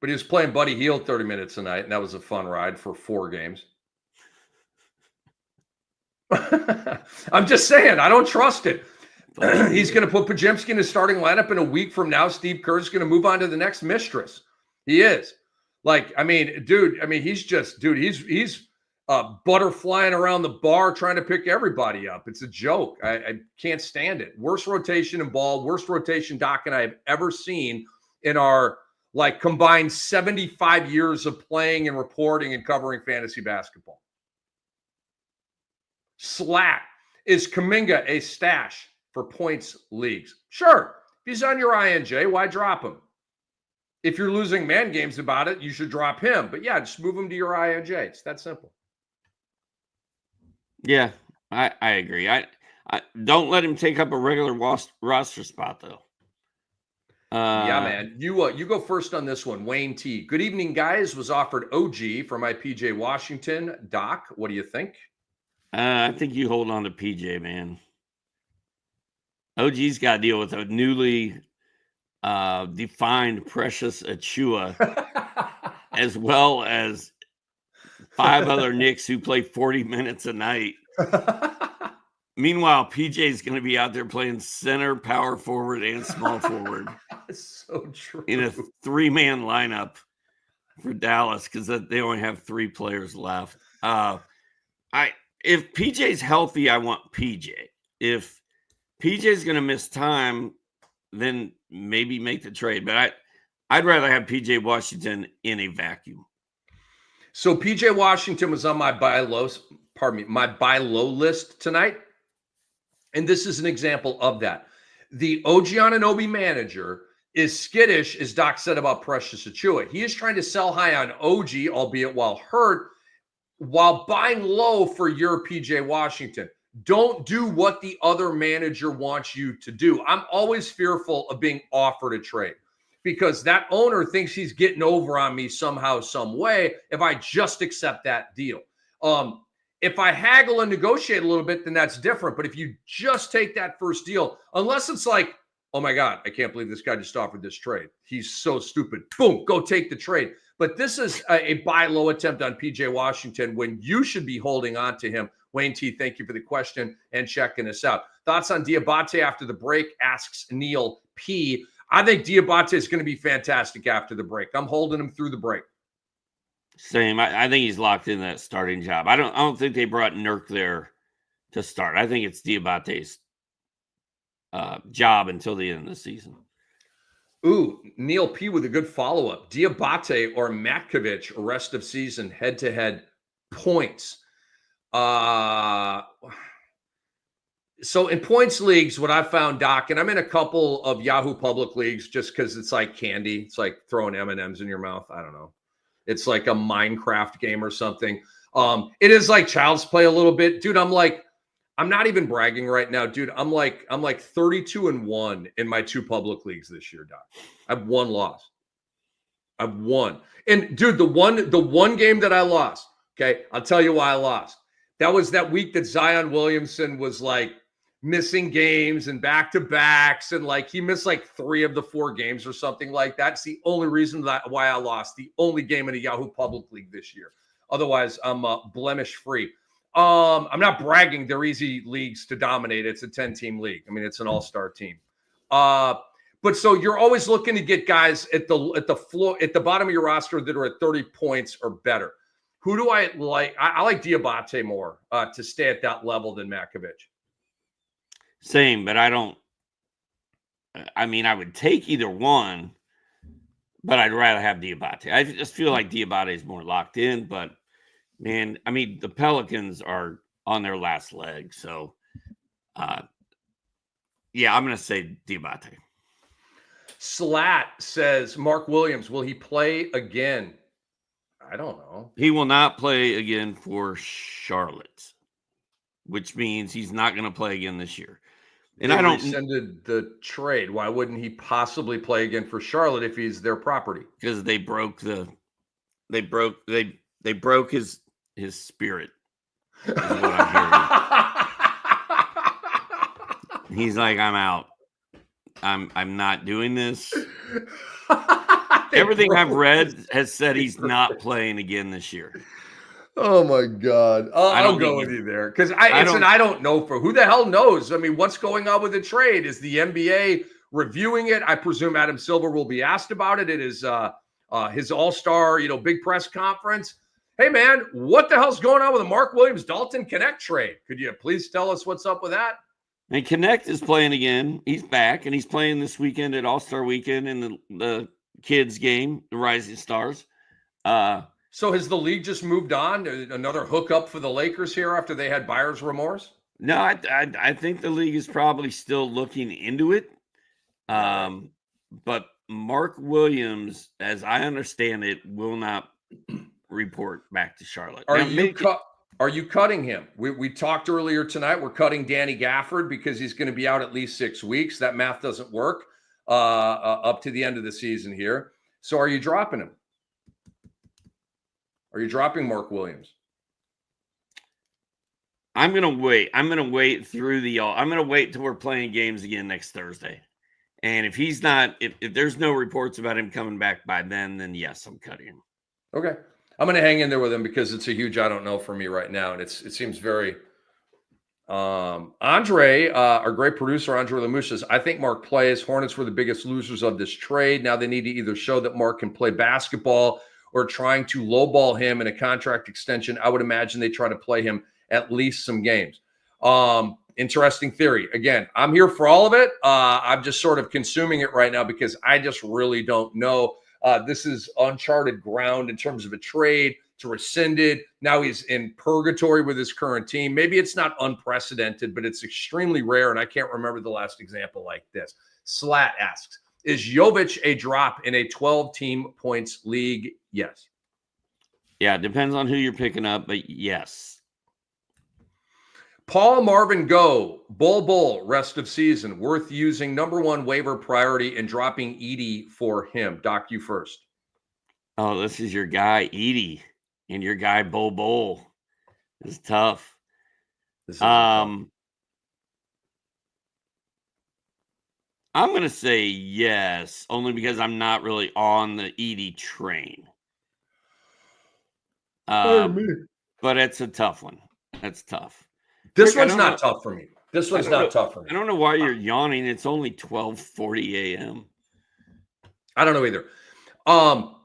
Speaker 1: But he was playing Buddy Hield 30 minutes a night, and that was a fun ride for 4 games. I'm just saying, I don't trust it. He's going to put Pojemski in his starting lineup in a week from now. Steve Kerr's going to move on to the next mistress. He is. Like, I mean, dude, he's butterflying around the bar trying to pick everybody up. It's a joke. I can't stand it. Worst rotation in ball, worst rotation Doc and I have ever seen in our combined 75 years of playing and reporting and covering fantasy basketball. Slat, is Kuminga a stash for points leagues? Sure. If he's on your INJ, why drop him? If you're losing man games about it, you should drop him. But yeah, just move him to your INJ. It's that simple.
Speaker 2: Yeah, I agree. I don't let him take up a regular roster spot, though.
Speaker 1: Yeah, man. You go first on this one. Wayne T. Good evening, guys. Was offered OG for my PJ Washington. Doc, what do you think?
Speaker 2: I think you hold on to PJ, man. OG's got to deal with a newly defined Precious Achua, as well as 5 other Knicks who play 40 minutes a night. Meanwhile, PJ's going to be out there playing center, power forward, and small forward.
Speaker 1: So true.
Speaker 2: In a 3-man lineup for Dallas because they only have 3 players left. If PJ's healthy, I want PJ. If PJ's going to miss time, then maybe make the trade. But I'd rather have PJ Washington in a vacuum.
Speaker 1: So PJ Washington was on my buy low list tonight. And this is an example of that. The OG Anunoby manager is skittish, as Doc said about Precious Achua. He is trying to sell high on OG, albeit while hurt, while buying low for your PJ Washington. Don't do what the other manager wants you to do. I'm always fearful of being offered a trade because that owner thinks he's getting over on me somehow, some way, if I just accept that deal. If I haggle and negotiate a little bit, then that's different. But if you just take that first deal, unless it's like, oh my God, I can't believe this guy just offered this trade. He's so stupid. Boom, go take the trade. But this is a buy low attempt on PJ Washington when you should be holding on to him. Wayne T, thank you for the question and checking us out. Thoughts on Diabate after the break, asks Neil P. I think Diabate is going to be fantastic after the break. I'm holding him through the break.
Speaker 2: Same. I think he's locked in that starting job. I don't think they brought Nurk there to start. I think it's Diabate's job until the end of the season.
Speaker 1: Ooh, Neil P with a good follow-up. Diabate or Matkovich, rest of season, head-to-head points. So in points leagues, what I found, Doc, and I'm in a couple of Yahoo public leagues just because it's like candy. It's like throwing M&Ms in your mouth. I don't know. It's like a Minecraft game or something. It is like child's play a little bit. Dude, I'm not even bragging right now, dude. I'm like 32-1 in my 2 public leagues this year, Doc. I've 1 loss. I've won. And dude, the one game that I lost, okay, I'll tell you why I lost. That was that week that Zion Williamson was like missing games and back-to-backs, and like he missed like 3 of the 4 games or something like that. It's the only reason why I lost. The only game in a Yahoo public league this year. Otherwise, I'm blemish-free. I'm not bragging. They're easy leagues to dominate. It's a 10-team league. I mean, it's an all-star team. But so you're always looking to get guys at the floor, at the bottom of your roster that are at 30 points or better. Who do I like? I like Diabate more to stay at that level than Makovic.
Speaker 2: Same, but I don't. I mean, I would take either one, but I'd rather have Diabate. I just feel like Diabate is more locked in. But man, I mean, the Pelicans are on their last leg, so yeah, I'm going to say Diabate.
Speaker 1: Slat says, Mark Williams, will he play again? I don't know.
Speaker 2: He will not play again for Charlotte, which means he's not going to play again this year. And I don't
Speaker 1: rescinded the trade. Why wouldn't he possibly play again for Charlotte if he's their property?
Speaker 2: Because they broke his spirit. Is what I'm hearing. He's like, I'm out. I'm not doing this. Everything I've read has said he's not playing again this year.
Speaker 1: Oh my God. I'll go with you there. Because I don't know for who the hell knows. I mean, what's going on with the trade? Is the NBA reviewing it? I presume Adam Silver will be asked about it. It is his all-star, big press conference. Hey man, what the hell's going on with the Mark Williams Dalton Connect trade? Could you please tell us what's up with that?
Speaker 2: And Connect is playing again. He's back, and he's playing this weekend at All-Star Weekend in the kids game, the Rising Stars.
Speaker 1: So has the league just moved on? Another hookup for the Lakers here after they had buyer's remorse?
Speaker 2: No, I think the league is probably still looking into it. But Mark Williams, as I understand it, will not report back to Charlotte.
Speaker 1: Are you cutting him? We talked earlier tonight. We're cutting Danny Gafford because he's going to be out at least 6 weeks. That math doesn't work up to the end of the season here. So are you dropping him? Are you dropping Mark Williams?
Speaker 2: I'm going to wait. I'm going to wait till we're playing games again next Thursday. And if he's not, if there's no reports about him coming back by then yes, I'm cutting him.
Speaker 1: Okay. I'm going to hang in there with him because it's a huge I don't know for me right now. And it seems very Andre, our great producer, Andre Lemus, says, I think Mark plays. Hornets were the biggest losers of this trade. Now they need to either show that Mark can play basketball or trying to lowball him in a contract extension. I would imagine they try to play him at least some games. Interesting theory. Again, I'm here for all of it. I'm just sort of consuming it right now because I just really don't know. This is uncharted ground in terms of a trade to rescinded. Now he's in purgatory with his current team. Maybe it's not unprecedented, but it's extremely rare. And I can't remember the last example like this. Slat asks, is Jovic a drop in a 12-team points league? Yes.
Speaker 2: Yeah, it depends on who you're picking up, but yes.
Speaker 1: Paul Marvin Go, Bull, rest of season, worth using #1 waiver priority and dropping Edey for him. Doc, you first.
Speaker 2: Oh, this is your guy, Edey, and your guy, Bull. This is tough. I'm going to say yes, only because I'm not really on the Edey train. But it's a tough one. That's tough.
Speaker 1: This one's not tough for me. This one's not tough for me.
Speaker 2: I don't know why you're yawning. It's only 12:40 a.m.
Speaker 1: I don't know either. I'm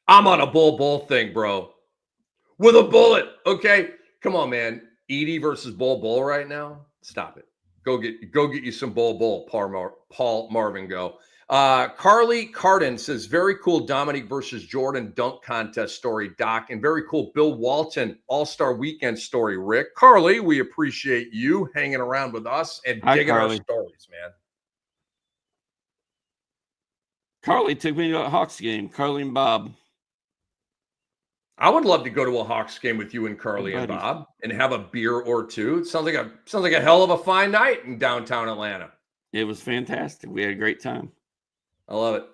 Speaker 1: on a Bull thing, bro. With a bullet. Okay. Come on, man. Edey versus Bull right now. Stop it. Go get you some Bull. Paul Marvin Go. Carly Carden says, very cool Dominique versus Jordan dunk contest story, Doc, and very cool Bill Walton All-Star Weekend story, Rick. Carly, we appreciate you hanging around with us and digging our stories, man.
Speaker 2: Carly took me to a Hawks game. Carly and Bob.
Speaker 1: I would love to go to a Hawks game with you and Carly and Bob and have a beer or two. It sounds like a hell of a fine night in downtown Atlanta.
Speaker 2: It was fantastic. We had a great time.
Speaker 1: I love it.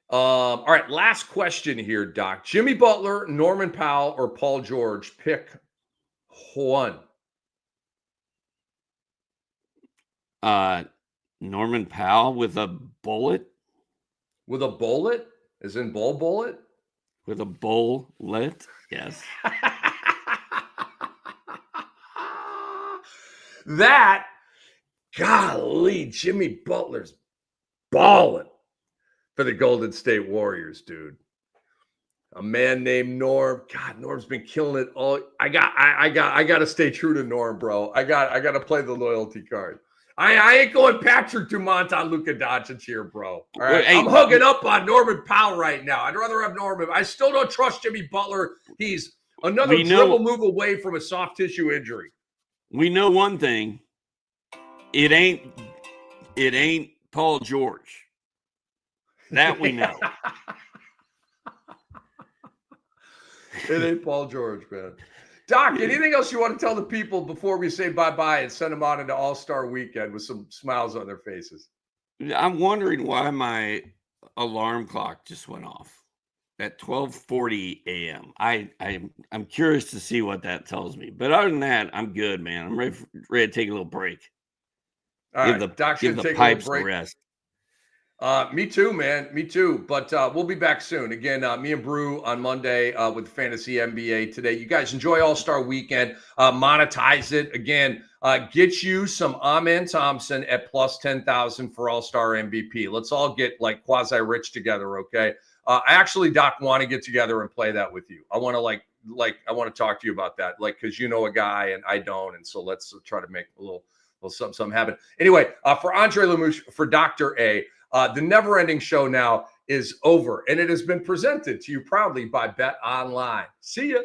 Speaker 1: All right, last question here, Doc. Jimmy Butler, Norman Powell, or Paul George? Pick one.
Speaker 2: Norman Powell with a bullet.
Speaker 1: With a bullet? As in bullet?
Speaker 2: With a bullet? Yes.
Speaker 1: That, golly, Jimmy Butler's balling for the Golden State Warriors, dude. A man named Norm. God, Norm's been killing it all. I got to stay true to Norm, bro. I got to play the loyalty card. I ain't going Patrick Dumont on Luka Doncic here, bro. All right,
Speaker 2: Hey,
Speaker 1: I'm hugging up on Norman Powell right now. I'd rather have Norman. I still don't trust Jimmy Butler. He's another dribble move away from a soft tissue injury.
Speaker 2: We know one thing. It ain't Paul George. That we know.
Speaker 1: It ain't Paul George, man. Doc, anything else you want to tell the people before we say bye-bye and send them on into All-Star Weekend with some smiles on their faces?
Speaker 2: I'm wondering why my alarm clock just went off at 12:40 a.m. I'm curious to see what that tells me. But other than that, I'm good, man. I'm ready to take a little break.
Speaker 1: All right, Doc should take a little break.
Speaker 2: Rest.
Speaker 1: Me too, man. Me too. But we'll be back soon. Again, me and Brew on Monday with Fantasy NBA today. You guys enjoy All-Star Weekend. Monetize it. Again, get you some Amen Thompson at plus 10,000 for All-Star MVP. Let's all get like quasi-rich together, okay? I actually, Doc, want to get together and play that with you. I want to I want to talk to you about that, because you know a guy and I don't. And so let's try to make a little something happen. Anyway, for Andre Lamouche, for Dr. A, the never-ending show now is over, and it has been presented to you proudly by Bet Online. See ya.